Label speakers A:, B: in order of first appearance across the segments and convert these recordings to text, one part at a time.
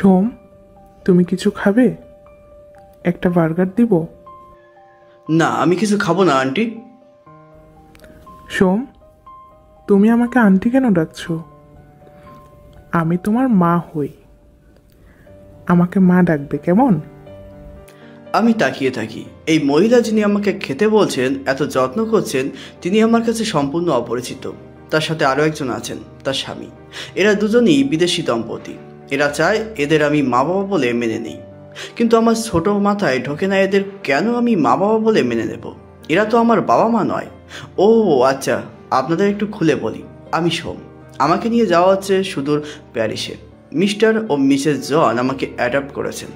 A: সোম, তুমি কিছু খাবে? একটা বার্গার দিব?
B: না, আমি কিছু খাবো না আন্টি।
A: সোম, তুমি আমাকে আন্টি কেন ডাকছো? আমি তোমার মা হই, আমাকে মা ডাকবে কেমন?
B: আমি তাকিয়ে থাকি। এই মহিলা যিনি আমাকে খেতে বলছেন, এত যত্ন করছেন, তিনি আমার কাছে সম্পূর্ণ অপরিচিত। তার সাথে আরও একজন আছেন, তার স্বামী। এরা দুজনই বিদেশি দম্পতি। এরা চায় এদের আমি মা বাবা বলে মেনে নিই, কিন্তু আমার ছোট মাথায় ঢোকে না এদের কেন আমি মা বাবা বলে মেনে নেব। এরা তো আমার বাবা মা নয়। ও আচ্ছা, আপনাদের একটু খুলে বলি, আমি সোম। আমাকে নিয়ে যাওয়া হচ্ছে সুদূর প্যারিসে। মিস্টার ও মিসেস জন আমাকে অ্যাডপ্ট করেছেন।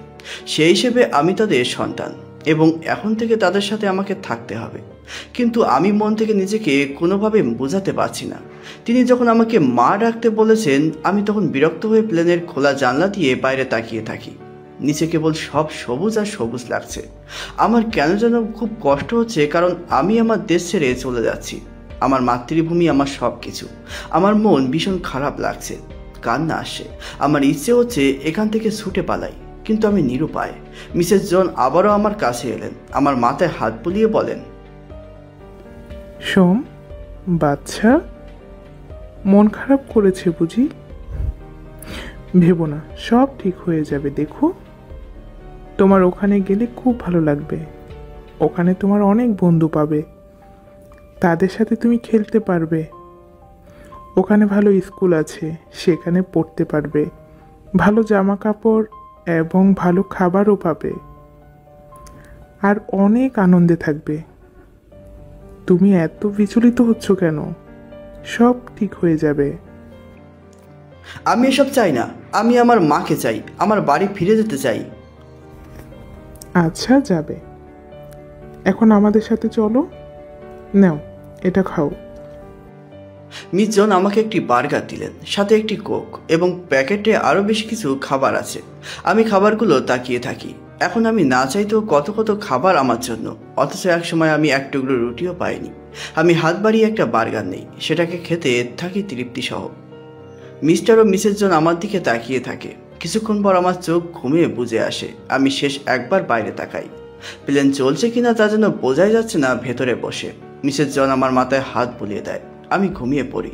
B: সেই হিসেবে আমি তাদের সন্তান এবং এখন থেকে তাদের সাথে আমাকে থাকতে হবে। কিন্তু আমি মন থেকে নিজেকে কোনোভাবে বোঝাতে পারছি না। তিনি যখন আমাকে মা ডাকতে বলেছেন, আমি তখন বিরক্ত হয়ে প্লেনের খোলা জানলা দিয়ে বাইরে তাকিয়ে থাকি। নিচে কেবল সব সবুজ আর সবুজ লাগছে। আমার কেন যেন খুব কষ্ট হচ্ছে, কারণ আমি আমার দেশ ছেড়ে চলে যাচ্ছি। আমার মাতৃভূমি, আমার সব কিছু। আমার মন ভীষণ খারাপ লাগছে, কান্না আসে। আমার ইচ্ছে হচ্ছে এখান থেকে ছুটে পালাই, কিন্তু আমি নিরুপায়। মিসেস জন আবারও আমার কাছে এলেন, আমার মাথায় হাত বুলিয়ে বলেন,
A: সোম বাচ্চা, মন খারাপ করেছে বুঝি? ভেবো না, সব ঠিক হয়ে যাবে। দেখো, তোমার ওখানে গেলে খুব ভালো লাগবে। ওখানে তোমার অনেক বন্ধু পাবে, তাদের সাথে তুমি খেলতে পারবে। ওখানে ভালো স্কুল আছে, সেখানে পড়তে পারবে। ভালো জামা কাপড় এবং ভালো খাবারও পাবে, আর অনেক আনন্দে থাকবে। তুমি এত বিচলিত হচ্ছ কেন? সব ঠিক হয়ে যাবে।
B: আমি এসব চাই না। আমি আমার মাকে চাই, আমার বাড়ি ফিরে যেতে চাই।
A: আচ্ছা, যাবে। এখন আমাদের সাথে চলো। নাও, এটা খাও।
B: মিস জন আমাকে একটি বার্গার দিলেন, সাথে একটি কোক, এবং প্যাকেটে আরও বেশ কিছু খাবার আছে। আমি খাবারগুলো তাকিয়ে থাকি। এখন আমি না চাইতেও কত কত খাবার আমার জন্য, অথচ একসময় আমি এক টুকরো রুটিও পাইনি। আমি হাত বাড়িয়ে একটা বার্গার নেই, সেটাকে খেতে থাকি তৃপ্তি সহ। মিস্টার ও মিসেস জন আমার দিকে তাকিয়ে থাকে। কিছুক্ষণ পর আমার চোখ ঘুমিয়ে বুজে আসে। আমি শেষ একবার বাইরে তাকাই। প্লেন চলছে কিনা তা যেন বোঝাই যাচ্ছে না ভেতরে বসে। মিসেস জন আমার মাথায় হাত বুলিয়ে দেয়। আমি ঘুমিয়ে পড়ি।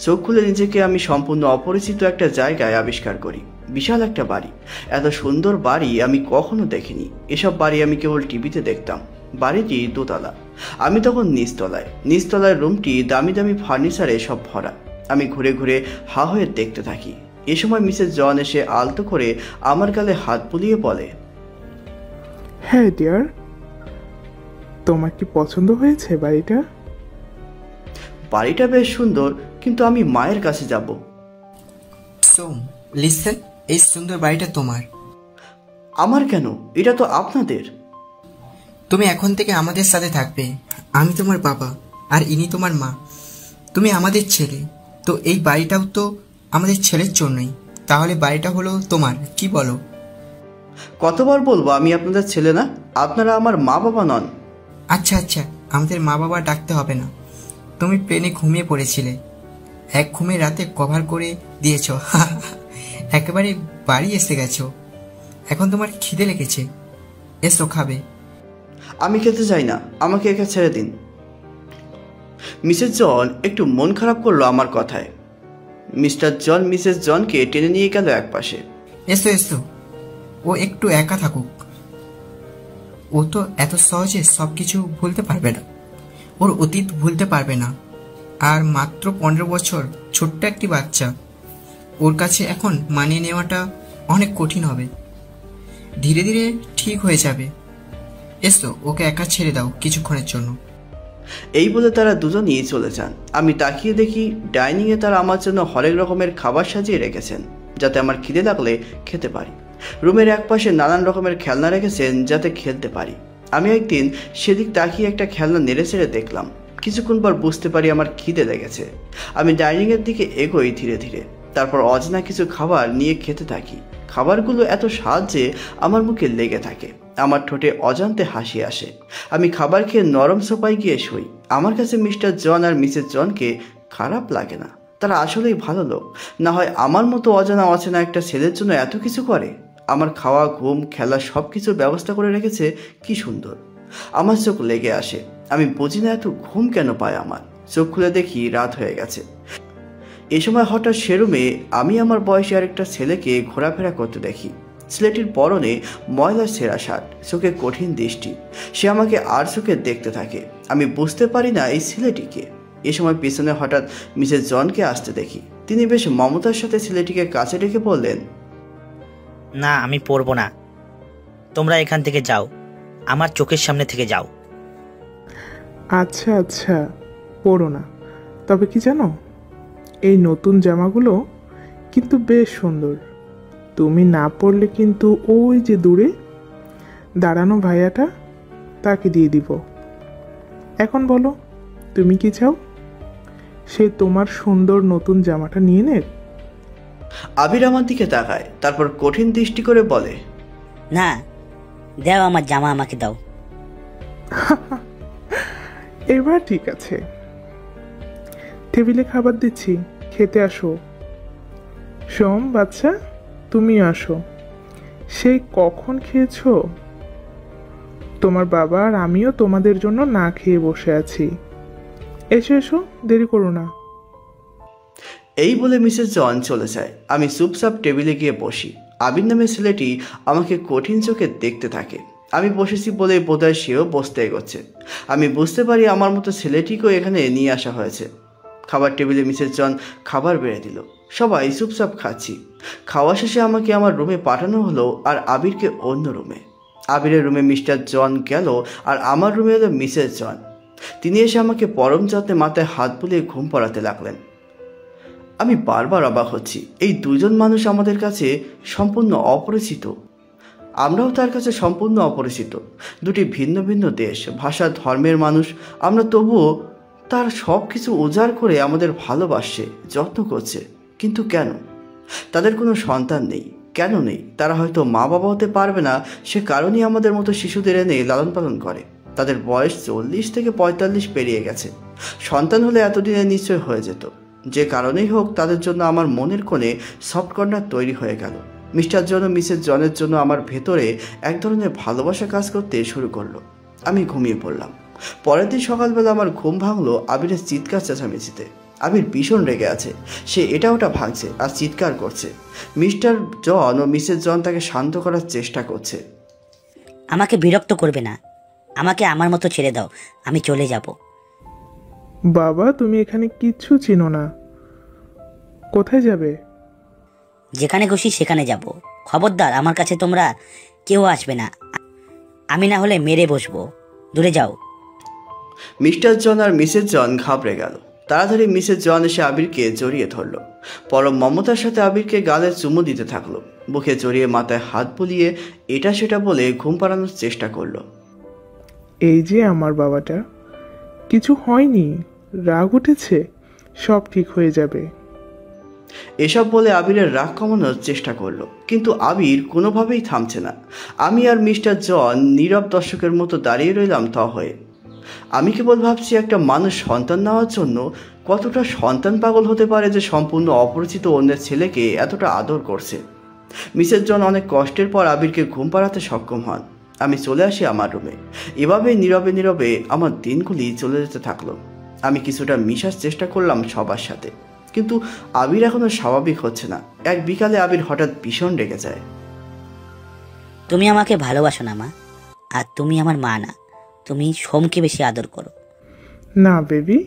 B: চোখ খুলে নিজেকে আমি সম্পূর্ণ অপরিচিত একটা জায়গায় আবিষ্কার করি। বিশাল একটা বাড়ি। এত সুন্দর বাড়ি আমি কখনো দেখিনি। এসব বাড়ি আমি কেবল টিভিতে দেখতাম। বাড়িটি দোতলা। আমি তখন নিচতলায় রুমটি দামি দামি ফার্নিচারে সব ভরা। আমি ঘুরে ঘুরে হা হয়ে দেখতে থাকি। এ সময় মিসেস জন এসে আলতো করে আমার গালে হাত বুলিয়ে বলে,
A: হ্যাঁ ডিয়ার, তোমার কি পছন্দ হয়েছে বাড়িটা?
B: বাড়িটা বেশ সুন্দর, কিন্তু আমি মায়ের কাছে যাব।
C: সোম, লিসেন, এই সুন্দর বাড়িটা তোমার।
B: আমার কেন? এটা তো আপনাদের।
C: তুমি এখন থেকে আমাদের সাথে থাকবে। আমি তোমার বাবা আর ইনি তোমার মা। তুমি আমাদের ছেলে, তো এই বাড়িটাও তো আমাদের ছেলের জন্যই। তাহলে বাড়িটা হলো তোমার, কি বলো?
B: কতবার বলবো আমি আপনাদের ছেলে না? আপনারা আমার মা বাবা নন।
C: আচ্ছা আচ্ছা, আমাদের মা বাবা ডাকতে হবে না। তুমি প্লেনে ঘুমিয়ে পড়েছিলে, এক ঘুমে রাতে কভার করে দিয়েছ। একেবারে বাড়ি এসে গেছো। এখন তোমার খিদে লেগেছে, এসো খাবে।
B: আমি খেতে চাই না, আমাকে একা ছেড়ে দিন। মিসেস জন একটু মন খারাপ করলো আমার কথায়। মিস্টার জন মিসেস জনকে টেনে নিয়ে গেল এক পাশে।
C: এসো এসো, ও একটু একা থাকুক। ও তো এত সহজে সবকিছু ভুলতে পারবে না। ওর অতীত ভুলতে পারবে না। আর মাত্র 15 বছর, ছোট্ট একটি বাচ্চা। ওর কাছে এখন মানিয়ে নেওয়াটা অনেক কঠিন হবে। ধীরে ধীরে ঠিক হয়ে যাবে। এসো, ওকে একা ছেড়ে দাও কিছুক্ষণের জন্য।
B: এই বলে তারা দুজনই চলে যান। আমি তাকিয়ে দেখি ডাইনিংয়ে তারা আমার জন্য হরেক রকমের খাবার সাজিয়ে রেখেছেন, যাতে আমার খিদে লাগলে খেতে পারি। রুমের একপাশে নানান রকমের খেলনা রেখেছেন, যাতে খেলতে পারি। আমি একদিন সেদিক তাকিয়ে একটা খেলনা নেড়ে ছেড়ে দেখলাম। কিছুক্ষণ পর বুঝতে পারি আমার খিদে লেগেছে। আমি ডাইনিংয়ের দিকে এগোই ধীরে ধীরে। তারপর অজানা কিছু খাবার নিয়ে খেতে থাকি। খাবারগুলো এত স্বাদ যে আমার মুখে লেগে থাকে। আমার ঠোঁটে অজান্তে হাসি আসে। আমি খাবার খেয়ে নরম সোফায় গিয়ে শুই। আমার কাছে মিস্টার জন আর মিসেস জনকে খারাপ লাগে না। তারা আসলেই ভালো লোক, না হয় আমার মতো অজানা অচেনা একটা ছেলের জন্য এত কিছু করে। আমার খাওয়া, ঘুম, খেলা সব কিছুর ব্যবস্থা করে রেখেছে, কি সুন্দর। আমার চোখ লেগে আসে, আমি বুঝি না এত ঘুম কেন পায় আমার। চোখ খুলে দেখি রাত হয়ে গেছে। এ সময় হঠাৎ সে রুমে আমি আমার বয়সী আরেকটা ছেলেকে ঘোরাফেরা করতে দেখি। ছেলেটির পরনে ময়লা ছেঁড়া শার্ট, চোখে কঠিন দৃষ্টি। সে আমাকে আর চোখে দেখতে থাকে। আমি বুঝতে পারি না এই ছেলেটিকে। এ সময় পিছনে হঠাৎ মিসেস জনকে আসতে দেখি। তিনি বেশ মমতার সাথে ছেলেটিকে কাছে ডেকে বললেন,
D: না, আমি পড়বো না, তোমরা এখান থেকে যাও, আমার চোখের সামনে থেকে যাও।
A: আচ্ছা আচ্ছা, পড়ো না। তবে কি জানো, এই নতুন জামাগুলো কিন্তু বেশ সুন্দর। তুমি না পরলে কিন্তু ওই যে দূরে দাঁড়ানো ভাইয়াটা, তাকে দিয়ে দিব। এখন বলো, তুমি কি চাও? সে তোমার সুন্দর নতুন জামাটা নিয়ে নেক।
B: আবির আমার দিকে তাকায়, তারপর কঠিন দৃষ্টি করে বলে,
E: না, দাও আমার জামা, আমাকে দাও।
A: এবার ঠিক আছে, টেবিলে খাবার দিচ্ছি, খেতে আসো। সোম বাচ্চা, তুমি আসো। সেই কখন খেয়েছো? তোমার বাবা আর আমিও তোমাদের জন্য না খেয়ে বসে আছি। এসো এসো, দেরি করো না।
B: এই বলে মিসেস জন চলে যায়। আমি চুপচাপ টেবিলে গিয়ে বসি। আবির নামের ছেলেটি আমাকে কঠিন চোখে দেখতে থাকে। আমি বসেছি বলে বোধহয় সেও বসতে এগোচ্ছে। আমি বুঝতে পারি আমার মতো ছেলেটিকেও এখানে নিয়ে আসা হয়েছে। খাবার টেবিলে মিসেস জন খাবার বেড়ে দিল। সবাই চুপচাপ খাচ্ছি। খাওয়া শেষে আমাকে আমার রুমে পাঠানো হলো, আর আবিরকে অন্য রুমে। আবিরের রুমে মিস্টার জন গেল, আর আমার রুমে এলো মিসেস জন। তিনি এসে আমাকে পরম যত্নে মাথায় হাত বুলিয়ে ঘুম পাড়াতে লাগলেন। আমি বারবার অবাক হচ্ছি, এই দুজন মানুষ আমাদের কাছে সম্পূর্ণ অপরিচিত। আমরাও তার কাছে সম্পূর্ণ অপরিচিত। দুটি ভিন্ন ভিন্ন দেশ, ভাষা, ধর্মের মানুষ। আমরা তবুও তার সব কিছু উজাড় করে আমাদের ভালোবাসছে, যত্ন করছে। কিন্তু কেন? তাদের কোনো সন্তান নেই। কেন নেই? তারা হয়তো মা বাবা হতে পারবে না, সে কারণেই আমাদের মতো শিশুদের এনে লালন পালন করে। তাদের বয়স 40 থেকে 45 পেরিয়ে গেছে। সন্তান হলে এতদিনে নিশ্চয় হয়ে যেত। যে কারণেই হোক, তাদের জন্য আমার মনের কোণে সফট কর্নার তৈরি হয়ে গেল। মিস্টার জন ও মিসেস জনের জন্য আমার ভেতরে এক ধরনের ভালোবাসা কাজ করতে শুরু করলো। আমি ঘুমিয়ে পড়লাম। পরের দিন সকালবেলা আমার ঘুম ভাঙলো আবিরের চিৎকার চেঁচামেচিতে। আবির ভীষণ রেগে আছে। সে এটা ওটা ভাঙছে আর চিৎকার করছে। মিস্টার জন ও মিসেস জন তাকে শান্ত করার চেষ্টা করছে।
E: আমাকে বিরক্ত করবে না, আমাকে আমার মতো ছেড়ে দাও, আমি চলে যাব।
A: বাবা, তুমি এখানে কিচ্ছু চিনো না। কোথায় যাবে?
E: যেখানে খুশি সেখানে যাব। খবরদার, আমার কাছে তোমরা কেউ আসবে না, আমি না হলে মেরে বসবো। দূরে যাও।
B: মিস্টার জন আর মিসেস জন ঘাবড়ে গেল। তাড়াতাড়ি মিসেস জন এসে আবিরকে জড়িয়ে ধরল। পরম মমতার সাথে আবিরকে গালে চুমু দিতে থাকলো। বুকে জড়িয়ে মাথায় হাত বুলিয়ে এটা সেটা বলে ঘুম পাড়ানোর চেষ্টা করলো।
A: এই যে আমার বাবাটা, কিছু হয়নি, রাগ উঠেছে, সব ঠিক হয়ে যাবে।
B: এসব বলে আবিরের রাগ কমানোর চেষ্টা করলো, কিন্তু আবির কোনোভাবেই থামছে না। আমি আর মিস্টার জন নীরব দর্শকের মতো দাঁড়িয়ে রইলাম ত হয়ে। আমি কেবল ভাবছি, একটা মানুষ সন্তান নেওয়ার জন্য কতটা সন্তান পাগল হতে পারে যে সম্পূর্ণ অপরিচিত অন্যের ছেলেকে এতটা আদর করছে। মিসেস জন অনেক কষ্টের পর আবিরকে ঘুম পাড়াতে সক্ষম হন। আমি চলে আসি আমার রুমে। এভাবেই নীরবে নীরবে আমার দিনগুলি চলে যেতে থাকলো। আমি কিছুটা মিশার চেষ্টা করলাম সবার সাথে, কিন্তু আবির এখনো স্বাভাবিক হচ্ছে না। এক বিকালে আবির হঠাৎ ভীষণ রেগে যায়।
E: তুমি আমাকে ভালোবাসো না মা, আর তুমি আমার মা না, তুমি সোমকে বেশি আদর করো।
A: না বেবি,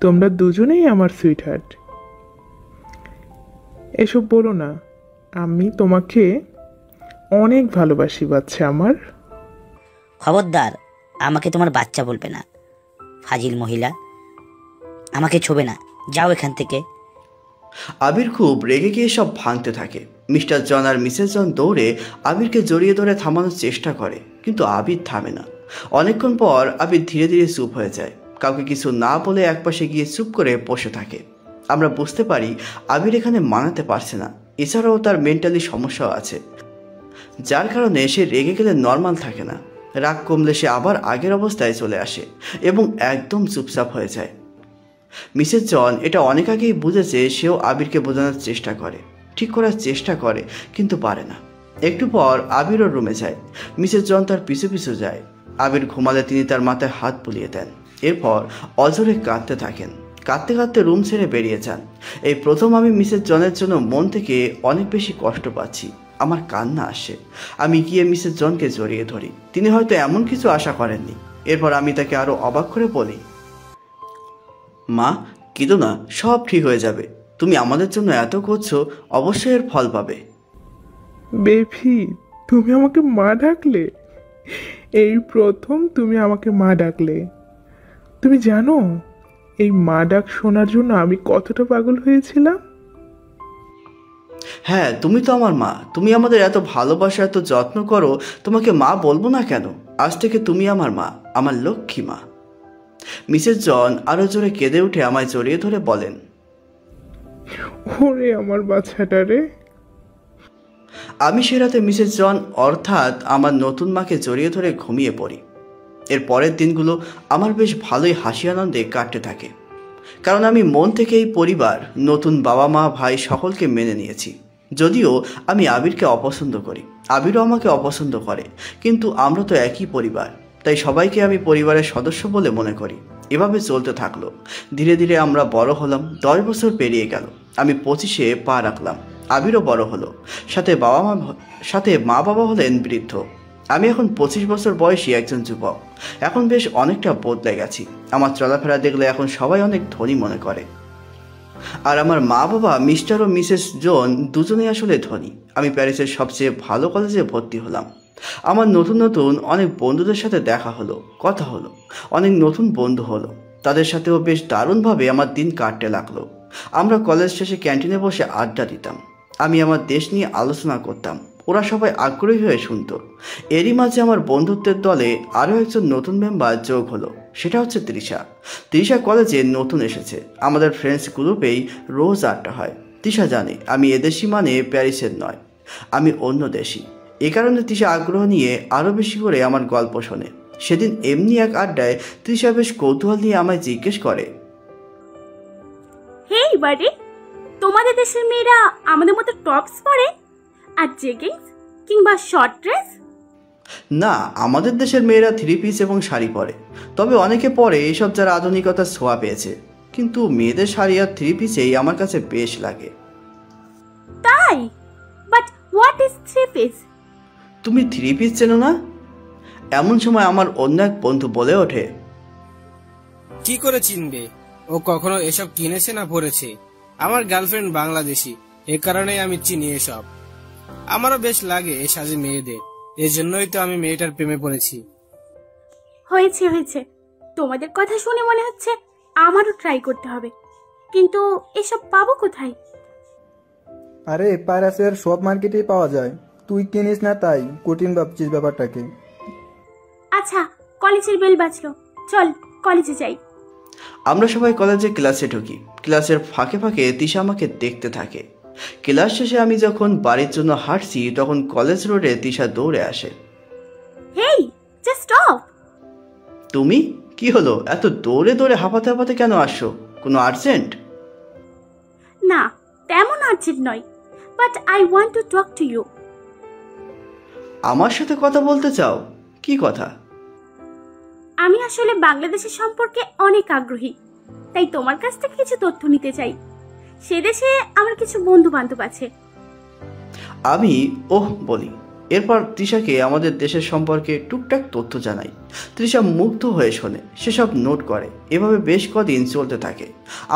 A: তোমরা দুজনেই আমার সুইট হার্ট। এসব বলো না, আমি তোমাকে অনেক ভালোবাসি বাচ্চা আমার।
E: খবরদার, আমাকে তোমার বাচ্চা বলবে না, ফাজিল মহিলা। আমাকে ছোবে না, যাও এখান থেকে।
B: আবির খুব রেগে গিয়ে সব ভাঙতে থাকে। মিস্টার জন আর মিসেস জন দৌড়ে আবিরকে জড়িয়ে ধরে থামানোর চেষ্টা করে, কিন্তু আবির থামে না। অনেকক্ষণ পর আবির ধীরে ধীরে চুপ হয়ে যায়। কাউকে কিছু না বলে একপাশে গিয়ে চুপ করে বসে থাকে। আমরা বুঝতে পারি আবির এখানে মানাতে পারছে না। এছাড়াও তার মেন্টালি সমস্যাও আছে, যার কারণে সে রেগে গেলে নর্মাল থাকে না। রাগ কমলে সে আবার আগের অবস্থায় চলে আসে এবং একদম চুপচাপ হয়ে যায়। মিসেস জন এটা অনেক আগেই বুঝেছে। সেও আবিরকে বোঝানোর চেষ্টা করে, ঠিক করার চেষ্টা করে, কিন্তু পারে না। একটু পর আবিরও রুমে যায়। মিসেস জন তার পিছু পিছু যায়। আবির ঘুমালে তিনি তার মাথায় হাত বুলিয়ে দেন। এরপর অজরে কাঁদতে থাকেন। কাঁদতে কাঁদতে রুম ছেড়ে বেরিয়ে যান। এই প্রথম আমি মিসেস জনের জন্য মন থেকে অনেক বেশি কষ্ট পাচ্ছি। আমার কান্না আসে। আমি গিয়ে মিসেস জনকে জড়িয়ে ধরি। তিনি হয়তো এমন কিছু আশা করেননি। এরপর আমি তাকে আরো অবাক করে বলি, মা কিন্তু না, সব ঠিক হয়ে যাবে। তুমি আমাদের জন্য এত করছো, অবশ্যই এর ফল পাবে।
A: বেবি, তুমি আমাকে মা ডাকলে? এই প্রথম তুমি আমাকে মা ডাকলে। তুমি জানো এই মা ডাক শোনার জন্য আমি কতটা পাগল হয়েছিলাম?
B: হ্যাঁ, তুমি তো আমার মা। তুমি আমাদের এত ভালোবাসা, এত যত্ন করো, তোমাকে মা বলবো না কেন? আজ থেকে তুমি আমার মা, আমার লক্ষ্মী মা। মিসেস জন আরো জোরে কেঁদে উঠে আমায় জড়িয়ে ধরে বলেন,
A: ওরে আমার বাচ্চাটা রে।
B: আমি সে রাতে মিসেস জন অর্থাৎ আমার নতুন মাকে জড়িয়ে ধরে ঘুমিয়ে পড়ি। এর পরের দিনগুলো আমার বেশ ভালোই হাসি আনন্দে কাটতে থাকে, কারণ আমি মন থেকে এই পরিবার, নতুন বাবা মা ভাই সকলকে মেনে নিয়েছি। যদিও আমি আবিরকে অপছন্দ করি, আবিরও আমাকে অপছন্দ করে, কিন্তু আমরা তো একই পরিবার, তাই সবাইকে আমি পরিবারের সদস্য বলে মনে করি। এভাবে চলতে থাকলো। ধীরে ধীরে আমরা বড় হলাম। 10 বছর পেরিয়ে গেল। আমি 25-এ পা রাখলাম। আবিরও বড় হলো। সাথে মা বাবা হলেন বৃদ্ধ। আমি এখন 25 বছর বয়সী একজন যুবক। এখন বেশ অনেকটা বদলে গেছি। আমার চলাফেরা দেখলে এখন সবাই অনেক ধনী মনে করে। আর আমার মা বাবা মিস্টার ও মিসেস জন দুজনেই আসলে ধনী। আমি প্যারিসের সবচেয়ে ভালো কলেজে ভর্তি হলাম। আমার নতুন নতুন অনেক বন্ধুদের সাথে দেখা হলো, কথা হলো, অনেক নতুন বন্ধু হলো। তাদের সাথেও বেশ দারুণভাবে আমার দিন কাটতে লাগলো। আমরা কলেজ শেষে ক্যান্টিনে বসে আড্ডা দিতাম। আমি আমার দেশ নিয়ে আলোচনা করতাম। ওরা সবাই আগ্রহী হয়ে শুনত। এরই মাঝে আমার বন্ধুত্বের দলে আরও একজন নতুন মেম্বার যোগ হলো। সেটা হচ্ছে তৃষা। তৃষা কলেজে নতুন এসেছে। আমাদের ফ্রেন্ডস গ্রুপেই রোজ আড্ডা হয়। তৃষা জানে আমি এদেশি মানে প্যারিসের নয়, আমি অন্য দেশি। এ কারণে তৃষা আগ্রহ নিয়ে আরও বেশি করে আমার গল্প শোনে। সেদিন এমনি এক আড্ডায় তৃষা বেশ কৌতূহল নিয়ে আমায় জিজ্ঞেস করে,
F: হেই বাড়ি, তোমাদের দেশের মেয়েরা আমাদের মতো টপস পরে আর জেগিংস কিংবা শর্ট ড্রেস?
B: না, আমাদের দেশের মেয়েরা 3 পিস এবং শাড়ি পরে। তবে অনেকে পরে এসব যারা আধুনিকতার ছোঁয়া পেয়েছে। কিন্তু মেয়েদের শাড়ি আর 3 পিসেই আমার কাছে বেশ লাগে।
F: তাই? But what is three piece?
B: তুমি 3 পিস চেনো না? এমন সময় আমার অন্য এক বন্ধু বলে ওঠে,
G: কি করে চিনবে? ও কখনো এসব কিনেছে না পরেছে? আমার গার্লফ্রেন্ড বাংলাদেশি, এ কারণেই আমি চিনি এসব। আমারও বেশ লাগে এ সাজে মেয়েদের, এজন্যই তো আমি মেয়েটার প্রেমে পড়েছি।
F: হয়েছে হয়েছে, তোমাদের কথা শুনে মনে হচ্ছে আমারও ট্রাই করতে হবে, কিন্তু এসব পাবো কোথায়?
H: আরে প্যারিসের সব মার্কেটেই পাওয়া যায়। তুই কিনিস না তাই কঠিন ভাবছিস ব্যাপারটাকে।
F: আচ্ছা, কলেজের বেল বাজলো, চল কলেজে যাই।
B: আমরা সবাই কলেজে ক্লাসে ঢুকি। ক্লাসের ফাঁকে ফাঁকে তৃষা আমাকে দেখতে থাকে। ক্লাস শেষে আমি যখন বাড়ির জন্য হাঁটছি তখন কলেজ রোডে তৃষা দৌড়ে আসে।
F: হেই, জাস্ট স্টপ।
B: তুমি? কি হলো, এত দৌড়ে দৌড়ে হাঁপাতে হাঁপাতে কেন আসছো? কোনো আর্জেন্ট?
F: না, তেমন আর্জেন্ট নয়, but I want to talk to you.
B: আমার সাথে কথা বলতে চাও? কি কথা?
F: আমি আসলে বাংলাদেশের সম্পর্কে অনেক আগ্রহী, তাই তোমার কাছ থেকে কিছু তথ্য নিতে চাই। সে দেশে আমার কিছু বন্ধু বান্ধব আছে।
B: আমি ওহ বলি। এরপর তৃষাকে আমাদের দেশের সম্পর্কে টুকটাক তথ্য জানাই। তৃষা মুগ্ধ হয়ে শোনে, সেসব নোট করে। এভাবে বেশ কদিন চলতে থাকে।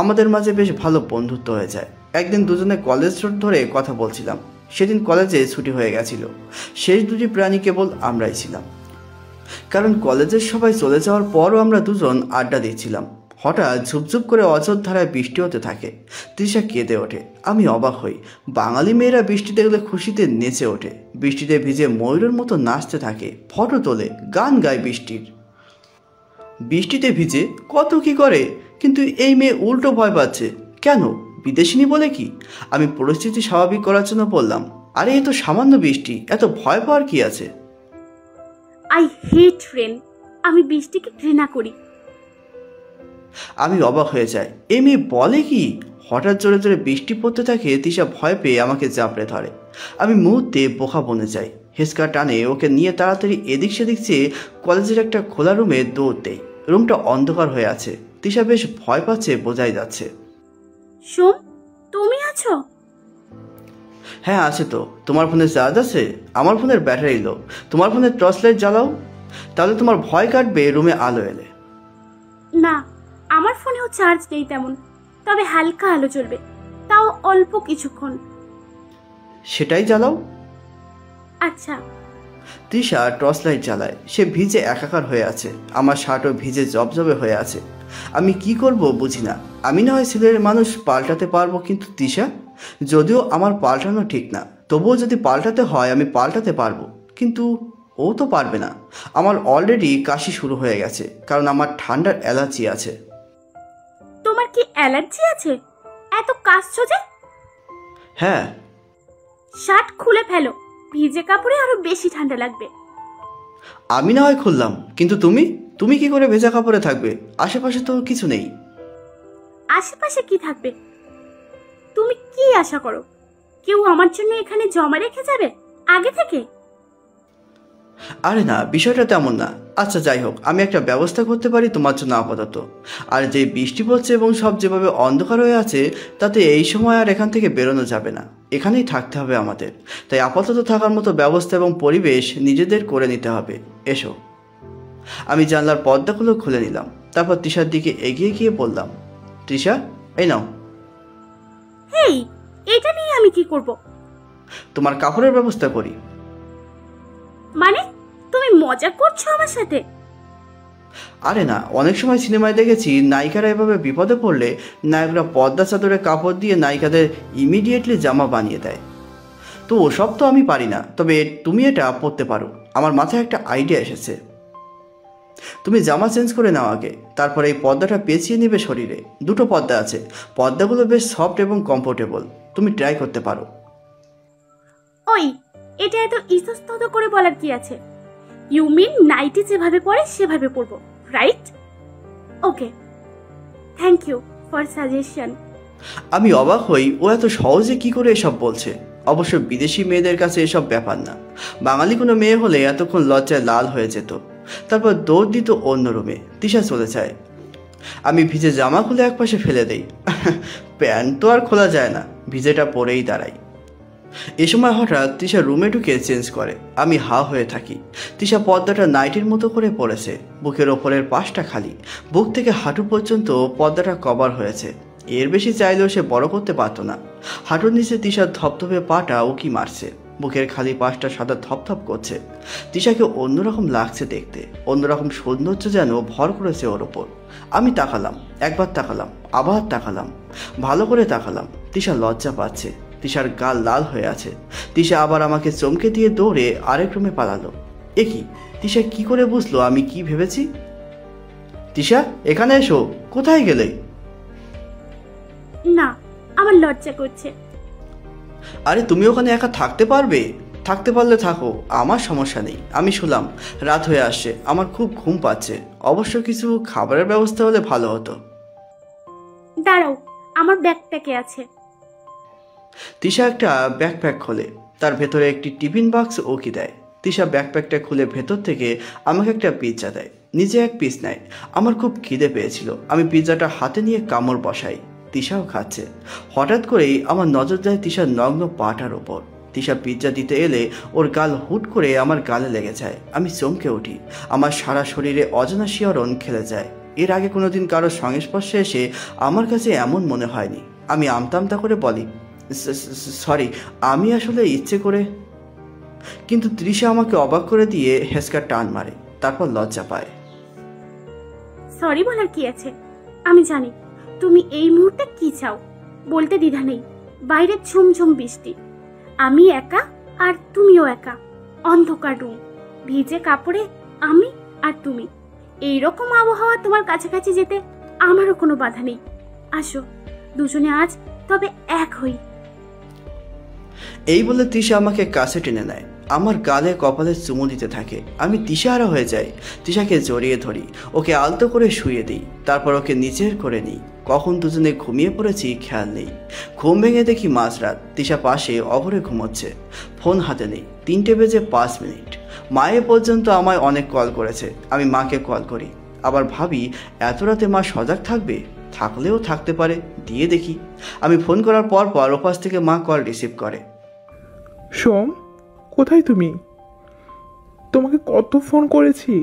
B: আমাদের মাঝে বেশ ভালো বন্ধুত্ব হয়ে যায়। একদিন দুজনে কলেজ রোড ধরে কথা বলছিলাম। সেদিন কলেজে ছুটি হয়ে গেছিল। শেষ দুটি প্রাণী কেবল আমরাই ছিলাম, কারণ কলেজের সবাই চলে যাওয়ার পরও আমরা দুজন আড্ডা দিচ্ছিলাম। হঠাৎ ঝুপঝুপ করে অঝোর ধারায় বৃষ্টি হতে থাকে। তৃষা কেঁদে ওঠে। আমি অবাক হই। বাঙালি মেয়েরা বৃষ্টি দেখলে খুশিতে নেচে ওঠে, বৃষ্টিতে ভিজে ময়ূরের মতো নাচতে থাকে, ফটো তোলে, গান গায় বৃষ্টিতে ভিজে কত কি করে। কিন্তু এই মেয়ে উল্টো ভয় পাচ্ছে কেন? বিদেশিনী বলে কি? আমি পরিস্থিতি স্বাভাবিক করার জন্য বললাম, আরে এ তো সামান্য বৃষ্টি, এত ভয় পাওয়ার কি আছে?
F: I hate rain. আমি বৃষ্টিকে ঘৃণা করি।
B: আমি অবাক হয়ে যাই, এই মেয়ে বলে কি? হঠাৎ জোরে জোরে বৃষ্টি পড়তে থাকে। তিশা ভয় পেয়ে আমাকে জাপড়ে ধরে। আমি মুহূর্তে বোকা বনে যাই। হেসকা টানে ওকে নিয়ে তাড়াতাড়ি এদিক সেদিক চেয়ে কলেজের একটা খোলা রুমে দৌড় দেই। রুমটা অন্ধকার হয়ে আছে। তিশা বেশ ভয় পাচ্ছে, বোঝাই যাচ্ছে।
F: সোম, তুমি আছো?
B: হ্যাঁ আছে তো। তোমার ফোনে চার্জ আছে? আমার ফোনের ব্যাটারি লো। তোমার ফোনের টর্চ লাইট জ্বালাও, তাহলে তোমার ভয় কাটবে রুমে আলো এলে।
F: না, আমার ফোনেও চার্জ নেই তেমন, তবে হালকা আলো চলবে, তাও অল্প কিছুক্ষণ।
B: সেটাই জ্বালাও।
F: আচ্ছা।
B: তৃষা টর্চ লাইট জ্বালায়। সে ভিজে একাকার হয়ে আছে। আমার শার্টও ভিজে জবজবে হয়ে আছে। আমি কি করব বুঝি না। আমি না হয় ছেলের মানুষ, পাল্টাতে পারবো, কিন্তু তৃষা, যদিও আমার পাল্টানো ঠিক না, তবুও যদি পাল্টাতে হয় আমি পাল্টাতে পারবো, কিন্তু ও তো পারবে না। আমার অলরেডি কাশি শুরু হয়ে গেছে, কারণ আমার ঠান্ডার অ্যালার্জি আছে।
F: তোমার কি অ্যালার্জি আছে? এত কাশছো যে?
B: হ্যাঁ।
F: শার্ট খুলে ফেলো, ভিজে কাপড়ে আরো বেশি ঠান্ডা লাগবে।
B: আমি না হয় খুললাম, কিন্তু তুমি কি করে ভেজা কাপড়ে থাকবে? আশেপাশে তো কিছু নেই।
F: আশেপাশে কি থাকবে? তুমি কি আশা করো কেউ আমার জন্য এখানে জমা রেখে যাবে আগে থেকে?
B: আরে না, বিষয়টা তেমন না। আচ্ছা যাই হোক, আমি একটা ব্যবস্থা করতে পারি তোমার জন্য আপাতত। আর যে বৃষ্টি পড়ছে এবং সব যেভাবে অন্ধকার হয়ে আছে, তাতে এই সময় আর এখান থেকে বেরোনো যাবে না। এখানেই থাকতে হবে আমাদের। তাই আপাতত থাকার মতো ব্যবস্থা এবং পরিবেশ নিজেদের করে নিতে হবে। এসো। আমি জানলার পর্দাগুলো খুলে নিলাম। তারপর তৃষার দিকে এগিয়ে গিয়ে বললাম, তৃষা, এই নাও।
F: হেই, এটা নিয়ে আমি কি করব?
B: তোমার কাপড়ের ব্যবস্থা করি।
F: মানে তুমি মজা করছো আমার সাথে?
B: আরে না, অনেক সময় সিনেমায় দেখেছি নায়িকারা এভাবে বিপদে পড়লে নায়করা পর্দা চাদরে কাপড় দিয়ে নায়িকাদের ইমিডিয়েটলি জামা বানিয়ে দেয়। তো ওসব তো আমি পারি না, তবে তুমি এটা পরতে পারো। আমার মাথায় একটা আইডিয়া এসেছে। তুমি জামা চেঞ্জ করে নাও আগে, তারপরে এই পর্দাটা পেঁচিয়ে নেবে শরীরে। দুটো পর্দা আছে, পর্দাগুলো বেশ সফট এবং কমফোর্টেবল। তুমি ট্রাই করতে পারো।
F: ওই, এটা এত ইতস্তত করে বলার কি আছে? ইউ মিন নাইটি যেভাবে পরে সেভাবে পরবো, right? Okay, thank you for suggestion.
B: আমি অবাক হই, ও এত সহজে কি করে এসব বলছে। অবশ্য বিদেশি মেয়েদের কাছে এসব ব্যাপার না। বাঙালি কোনো মেয়ে হলে এতক্ষণ লজ্জায় লাল হয়ে যেত। তারপর দৌড় দিত অন্য রুমে। তৃষা চলে যায়। আমি ভিজে জামা খুলে একপাশে ফেলে দেই। প্যান্ট তো আর খোলা যায় না, ভিজেটা পরেই দাঁড়াই। এ সময় হঠাৎ তৃষা রুমে ঢুকে চেঞ্জ করে। আমি হা হয়ে থাকি। তৃষা পর্দাটা নাইটির মতো করে পড়েছে। বুকের ওপরের পাশটা খালি, বুক থেকে হাঁটু পর্যন্ত পর্দাটা কভার হয়েছে। এর বেশি চাইলেও সে বড় করতে পারতো না। হাঁটুর নিচে তৃষার ধপধপে পাটা উকি মারছে। বুকের খালি পাশটা সাদা ধপধপ করছে। তৃষাকে অন্যরকম লাগছে দেখতে। অন্যরকম সৌন্দর্য যেন ভর করেছে ওর ওপর। আমি তাকালাম, একবার তাকালাম, আবার তাকালাম, ভালো করে তাকালাম। তৃষা লজ্জা পাচ্ছে। তৃষার গাল লাল হয়ে আছে। তৃষা আবার আমাকে চমকে দিয়ে দৌড়ে আরেক রুমে পালালো। এ কি? তৃষা কি করে বুঝলো আমি কি ভেবেছি? তৃষা, এখানে এসো। কোথায় গেলে?
F: না, আমার লজ্জা করছে।
B: আরে তুমি ওখানে একা থাকতে পারবে? থাকতে পারলে থাকো, আমার সমস্যা নেই। আমি শুলাম রাত হয়ে আসছে, আমার খুব ঘুম পাচ্ছে। অবশ্য কিছু খাবারের ব্যবস্থা হলে ভালো হতো।
F: দাঁড়াও, আমার ব্যাকপ্যাকে আছে।
B: তৃষা একটা ব্যাকপ্যাক খোলে। তার ভেতরে একটি টিফিন বাক্স ওকে দেয়। তৃষা ব্যাকপ্যাকটা খুলে ভেতর থেকে আমাকে একটা পিৎজা দেয়। নিজে এক পিস নেয়। আমার খুব খিদে পেয়েছিল। আমি পিৎজাটা হাতে নিয়ে কামড় বসাই। তৃষাও খাচ্ছে। হঠাৎ করেই আমার নজর যায় তৃষার নগ্ন পাটার ওপর। তৃষা পিৎজা দিতে এলে ওর গাল হুট করে আমার গালে লেগে যায়। আমি চমকে উঠি। আমার সারা শরীরে অজানা শিহরণ খেলে যায়। এর আগে কোনোদিন কারোর সংস্পর্শে এসে আমার কাছে এমন মনে হয়নি। আমি আমতা করে বলি, সরি, আমি আসলে ইচ্ছে করে। কিন্তু তৃষা আমাকে অবাক করে দিয়ে হেসকা টান মারে, তারপর লজ্জা পায়।
F: সরি বলার কি আছে? আমি জানি তুমি এই মুহূর্তে কি চাও। বলতে দ্বিধা নেই। বাইরে ঝুমঝুম বৃষ্টি, আমি একা আর তুমিও একা। অন্ধকার রুম, ভিজে কাপড়ে আমি আর তুমি। এইরকম আবহাওয়া তোমার কাছাকাছি যেতে আমারও কোনো বাধা নেই। আসো, দুজনে আজ তবে এক হই।
B: এই বলে তৃষা আমাকে কাছে টেনে নেয়। আমার গালে কপালে চুমু দিতে থাকে। আমি দিশাহারা হয়ে যাই। তিশাকে জড়িয়ে ধরি, ওকে আলতো করে শুয়ে দিই, তারপর ওকে নিচের করে নিই। কখন দুজনে ঘুমিয়ে পড়েছি খেয়াল নেই। ঘুম ভেঙে দেখি মাঝরাত, তিশা পাশে অভরে ঘুমোচ্ছে, ফোন হাতে নেই। 3:05। মায়ে পর্যন্ত আমায় অনেক কল করেছে। আমি মাকে কল করি, আবার ভাবি এত রাতে মা সজাগ থাকবে, থাকলেও থাকতে পারে, দিয়ে দেখি। আমি ফোন করার পর পর ওপাশ থেকে মা কল রিসিভ করে।
A: সোম, কোথায় তুমি? তোমাকে কত ফোন করেছি,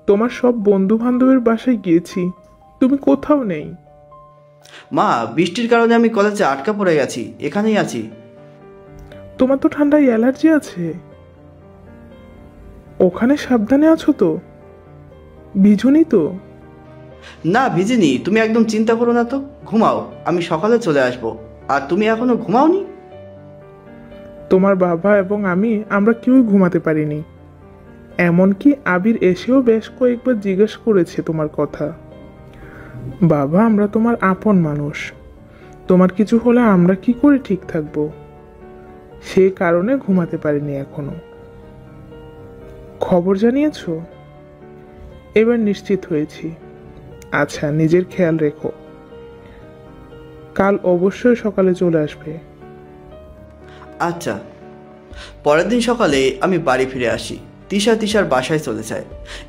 A: তোমার সব বন্ধু বান্ধবের বাসায় গিয়েছি, তুমি কোথাও নেই।
B: মা, বৃষ্টির কারণে আমি কলেজে আটকা পড়ে গেছি, এখানেই আছি।
A: তোমার তো ঠান্ডায় অ্যালার্জি আছে, ওখানে সাবধানে আছো তো? ভিজুনি তো?
B: না, ভিজিনি। তুমি একদম চিন্তা করো না তো, ঘুমাও, আমি সকালে চলে আসব। আর তুমি এখনো ঘুমাওনি?
A: তোমার বাবা এবং আমরা কেউই ঘুমাতে পারিনি। এমনকি আবির এসেও বেশ কয়েকবার জিজ্ঞেস করেছে তোমার কথা। বাবা, আমরা তোমার আপন মানুষ, তোমার কিছু হলে আমরা কি করে ঠিক থাকবো, সে কারণে ঘুমাতে পারিনি এখনো। খবর জানিয়েছো? এবার নিশ্চিত হয়েছি। আচ্ছা, নিজের খেয়াল রেখো, কাল অবশ্যই সকালে চলে আসবে।
B: আচ্ছা। পরের দিন সকালে আমি বাড়ি ফিরে আসি। তিশার বাসায় চলে যায়।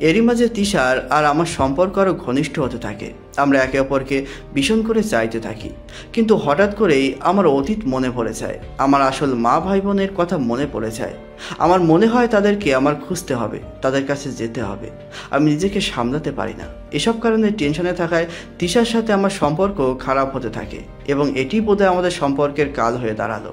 B: এরই মাঝে তিশার আর আমার সম্পর্ক আরও ঘনিষ্ঠ হতে থাকে। আমরা একে অপরকে ভীষণ করে চাইতে থাকি। কিন্তু হঠাৎ করেই আমার অতীত মনে পড়ে যায়। আমার আসল মা ভাই বোনের কথা মনে পড়ে যায়। আমার মনে হয় তাদেরকে আমার খুঁজতে হবে, তাদের কাছে যেতে হবে। আমি নিজেকে সামলাতে পারি না। এসব কারণে টেনশনে থাকায় তিশার সাথে আমার সম্পর্ক খারাপ হতে থাকে এবং এটি বোধহয় আমাদের সম্পর্কের কাল হয়ে দাঁড়ালো।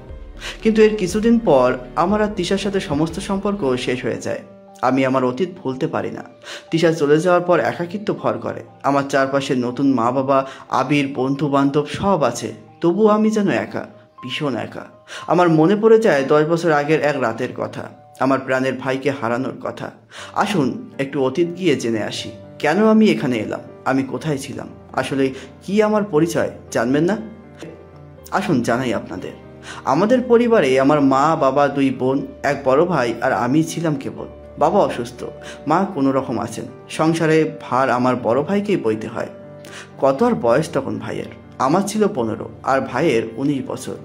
B: কিন্তু এর কিছুদিন পর আমার আর তিশার সাথে সমস্ত সম্পর্ক শেষ হয়ে যায়। আমি আমার অতীত ভুলতে পারি না। তিশা চলে যাওয়ার পর একাকিত্ব ভর করে। আমার চারপাশে নতুন মা বাবা, আবির, বন্ধু বান্ধব সব আছে, তবুও আমি যেন একা, ভীষণ একা। আমার মনে পড়ে যায় 10 বছর আগের এক রাতের কথা, আমার প্রাণের ভাইকে হারানোর কথা। আসুন একটু অতীত গিয়ে জেনে আসি, কেন আমি এখানে এলাম, আমি কোথায় ছিলাম, আসলে কি আমার পরিচয়, জানবেন না? আসুন জানাই আপনাদের। আমাদের পরিবারে আমার মা, বাবা, 2 বোন, এক বড় ভাই আর আমি ছিলাম কেবল। বাবা অসুস্থ, মা কোনো রকম আছেন। সংসারে ভার আমার বড় ভাইকেই বইতে হয়। কত আর বয়স তখন ভাইয়ের? আমার ছিল 15 আর ভাইয়ের 19 বছর।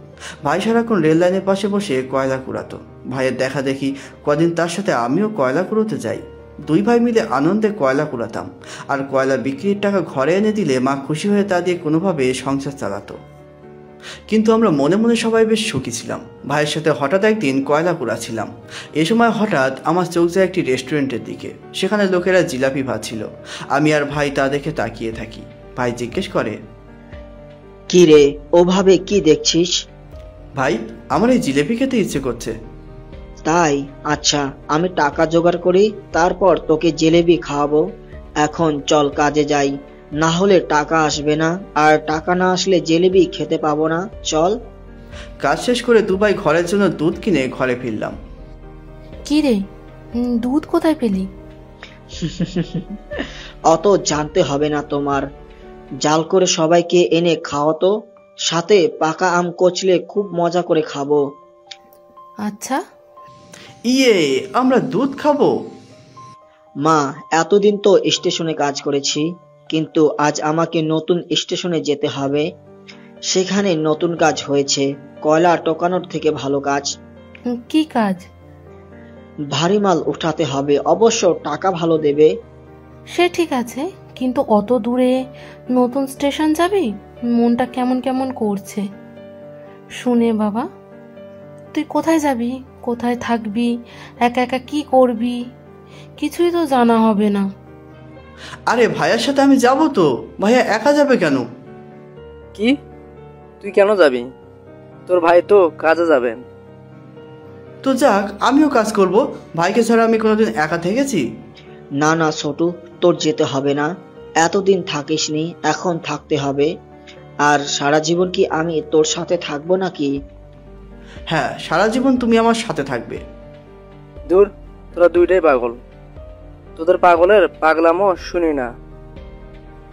B: ভাই সারাক্ষণ রেল লাইনের পাশে বসে কয়লা কুড়াতো। ভাইয়ের দেখা দেখি কদিন তার সাথে আমিও কয়লা কুড়োতে যাই। 2 ভাই মিলে আনন্দে কয়লা কুড়াতাম, আর কয়লা বিক্রির টাকা ঘরে এনে দিলে মা খুশি হয়ে তা দিয়ে কোনোভাবে সংসার চালাতো। কিন্তু আমরা মনে মনে সবাই বেশ সুখী ছিলাম। ভাইয়ের সাথে হঠাৎ একদিন কয়লা কুড়াচ্ছিলাম। এ সময় হঠাৎ আমার চোখ যায় একটি রেস্টুরেন্টের দিকে। সেখানে লোকেরা জিলাপি ভাজছিল। আমি আর ভাই তা দেখে তাকিয়ে থাকি। ভাই জিজ্ঞেস করে,
I: কি রে, ওভাবে কি দেখছিস?
B: ভাই, আমার এই জিলাপি খেতে ইচ্ছে করছে।
I: তাই? আচ্ছা, আমি টাকা জোগাড় করি, তারপর তোকে জিলেবি খাওয়াবো। এখন চল কাজে যাই, না হলে টাকা আসবে না, আর টাকা না আসলে জিলেবি খেতে পাবো না। চল।
B: কাজ শেষ করে 2 ভাই ঘরের জন্য দুধ কিনে ঘরে ফিরলাম।
J: কি রে, দুধ কোথায় পেলি?
I: অত জানতে হবে না তোমার। জাল করে সবাইকে এনে খাওয়াতো, সাথে পাকা আম কচলে খুব মজা করে খাবো।
J: আচ্ছা।
B: ইয়ে, আমরা দুধ খাবো?
I: মা, এতদিন তো স্টেশনে কাজ করেছি, কিন্তু আজ আমাকে নতুন স্টেশনে যেতে হবে। সেখানে নতুন কাজ হয়েছে, কয়লা টোকানোর থেকে ভালো কাজ।
J: কি কাজ?
I: ভারী মাল উঠাতে হবে, অবশ্য টাকা ভালো দেবে।
J: সে ঠিক আছে, কিন্তু অত দূরে নতুন স্টেশন যাবি? মনটা কেমন কেমন করছে শুনে। বাবা, তুই কোথায় যাবি, কোথায় থাকবি, একা একা কি করবি, কিছুই তো জানা হবে না।
B: আরে ভাইয়ার সাথে আমি যাব তো। ভাইয়া একা যাবে কেন?
K: কি, তুই কেন যাবি? তোর ভাই তো কাজে যাবেন।
B: তো যাক, আমিও কাজ করব। ভাইকে ছাড়া আমি কোনোদিন একা থেকেছি?
I: না না ছোটু, তোর যেতে হবে না। এতদিন থাকিসনি, এখন থাকতে হবে। আর সারা জীবন কি আমি তোর সাথে থাকবো নাকি?
B: হ্যাঁ, সারা জীবন তুমি আমার সাথে থাকবে।
K: দূর, তোরা দুইটাই পাগল। তোদের পাগলের পাগলামও শুনি না।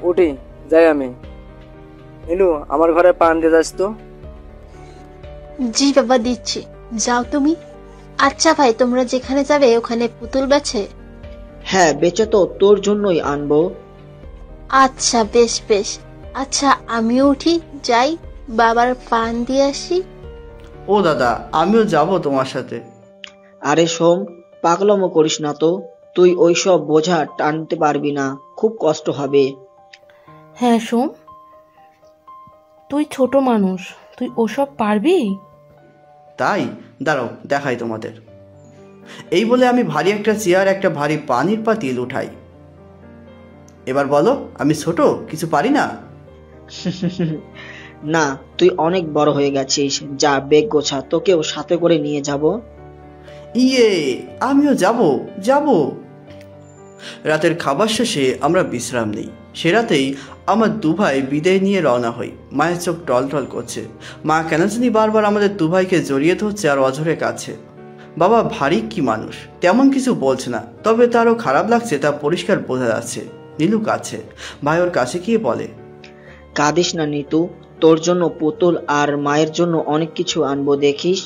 K: উঠি, যাই আমি। ইনু, আমার ঘরে পান দিয়ে যাস তো।
L: জি বাবা, দিচ্ছি। যাও তুমি, আচ্ছা ভাই, তোমরা যেখানে যাবে ওখানে পুতুল বেচে?
I: হ্যাঁ বেচে তো, তোর জন্যই আনবো।
L: আচ্ছা বেশ বেশ। আচ্ছা আমিও উঠি, যাই বাবার পান দিয়ে আসি।
B: ও দাদা, আমিও যাব তোমার সাথে।
I: আরে সোম, পাগলামো করিস না তো, তুই ওইসব বোঝা টানতে পারবি না, খুব কষ্ট হবে।
J: হ্যাঁ সোম, তুই ছোট মানুষ, তুই ওসব পারবি?
B: তাই দাঁড়াও দেখাই তোমাদের। এই বলে আমি ভারী একটা চেয়ার, একটা ভারী পানির পাতিল উঠাই। এবার বলো, আমি ছোট, কিছু পারি না?
I: না, তুই অনেক বড় হয়ে গেছিস, যা বেগ গোছা, তোকেও সাথে করে নিয়ে যাব।
B: ইয়ে, আমিও যাব যাব। রাতের খাবার শেষে আমরা বিশ্রাম নেই। সে রাতেই আমার দুভাই বিদায় নিয়ে রওনা হই। মায়ের চোখ টলটল করছে। মা কেন জানি বারবার আমাদের দুভাইকে জড়িয়ে ধরছে আর অঝরে কাছে। বাবা ভারী কি মানুষ, তেমন কিছু বলছে না, তবে তারও খারাপ লাগছে, তা পরিষ্কার বোঝা যাচ্ছে। নীলু কাছে, ভাই ওর কাছে গিয়ে বলে,
I: কাঁদিস না নিতু, তোর জন্য পুতুল আর মায়ের জন্য অনেক কিছু আনবো, দেখিস।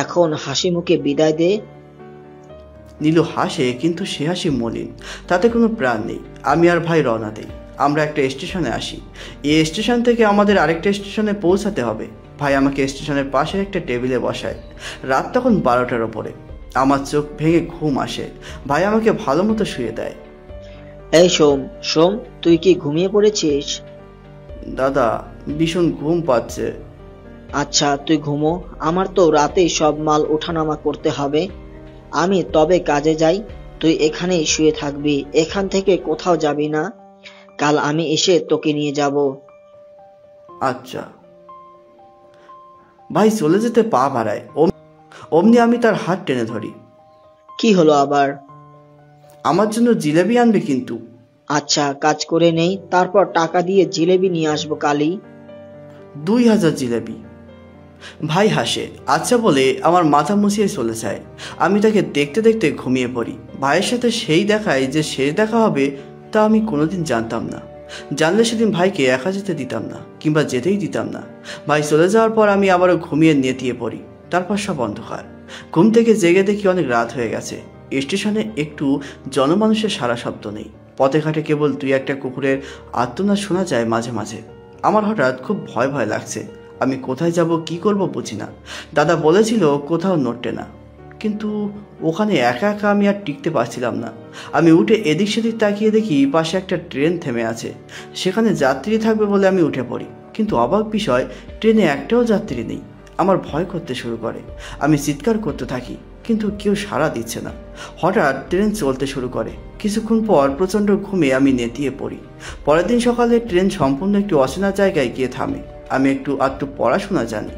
I: এখন হাসি মুখে বিদায় দে।
B: নীলু হাসে, কিন্তু সে হাসি মলিন, তাতে কোনো প্রাণ নেই। আমি আর ভাই রওনা দিই। আমরা একটা স্টেশনে আসি। এই স্টেশন থেকে আমাদের আরেকটা স্টেশনে পৌঁছাতে হবে। ভাই আমাকে স্টেশনের পাশের একটা টেবিলে বসায়। রাত তখন 12টার ওপরে। আমার চোখ ভেঙে ঘুম আসে। ভাই আমাকে ভালো মতো শুয়ে দেয়।
I: এই সোম, সোম, তুই কি ঘুমিয়ে পড়েছিস?
B: দাদা, ভীষণ ঘুম পাচ্ছে।
I: আচ্ছা তুই ঘুমো, আমার তো রাতেই সব মাল ওঠানামা করতে হবে। আমি তবে কাজে যাই, তুই এখানেই শুয়ে থাকবি, এখান থেকে কোথাও যাবি না। কাল আমি এসে তোকে নিয়ে যাব।
B: আচ্ছা। ভাই চলে যেতে পা বাড়ায়। অমনি আমি তার হাত টেনে ধরি।
I: কি হলো আবার?
B: আমার জন্য জিলেবি আনবে কিন্তু।
I: আচ্ছা কাজ করে নেই, তারপর টাকা দিয়ে জিলেবি নিয়ে আসবো কালই।
B: 2000 জিলেবি। ভাই হাসে, আচ্ছা বলে আমার মাথা মুছিয়ে চলে যায়। আমি তাকে দেখতে দেখতে ঘুমিয়ে পড়ি। ভাইয়ের সাথে সেই দেখায় যে শেষ দেখা হবে, তা আমি কোনোদিন জানতাম না। জানলে সেদিন ভাইকে একা যেতে দিতাম না, কিংবা যেতেই দিতাম না। ভাই চলে যাওয়ার পর আমি আবারও ঘুমিয়ে নেতিয়ে পড়ি। তারপর সব অন্ধকার। ঘুম থেকে জেগে দেখি অনেক রাত হয়ে গেছে। স্টেশনে একটু জনমানুষের সারা শব্দ নেই। পথে ঘাটে কেবল 2-1টা কুকুরের আর্তনাদ শোনা যায় মাঝে মাঝে। আমার হঠাৎ খুব ভয় ভয় লাগছে। আমি কোথায় যাব, কি করব বুঝি না। দাদা বলেছিল কোথাও নড়তে না, কিন্তু ওখানে একা একা আমি আর টিকতে পারছিলাম না। আমি উঠে এদিক সেদিক তাকিয়ে দেখি পাশে একটা ট্রেন থেমে আছে। সেখানে যাত্রী থাকবে বলে আমি উঠে পড়ি, কিন্তু অবাক বিষয়, ট্রেনে একটাও যাত্রী নেই। আমার ভয় করতে শুরু করে। আমি চিৎকার করতে থাকি, কিন্তু কেউ সাড়া দিচ্ছে না। হঠাৎ ট্রেন চলতে শুরু করে। কিছুক্ষণ পর প্রচণ্ড ঘুমে আমি নেতিয়ে পড়ি। পরের দিন সকালে ট্রেন সম্পূর্ণ একটি অচেনা জায়গায় গিয়ে থামে। আমি একটু পড়াশোনা জানি।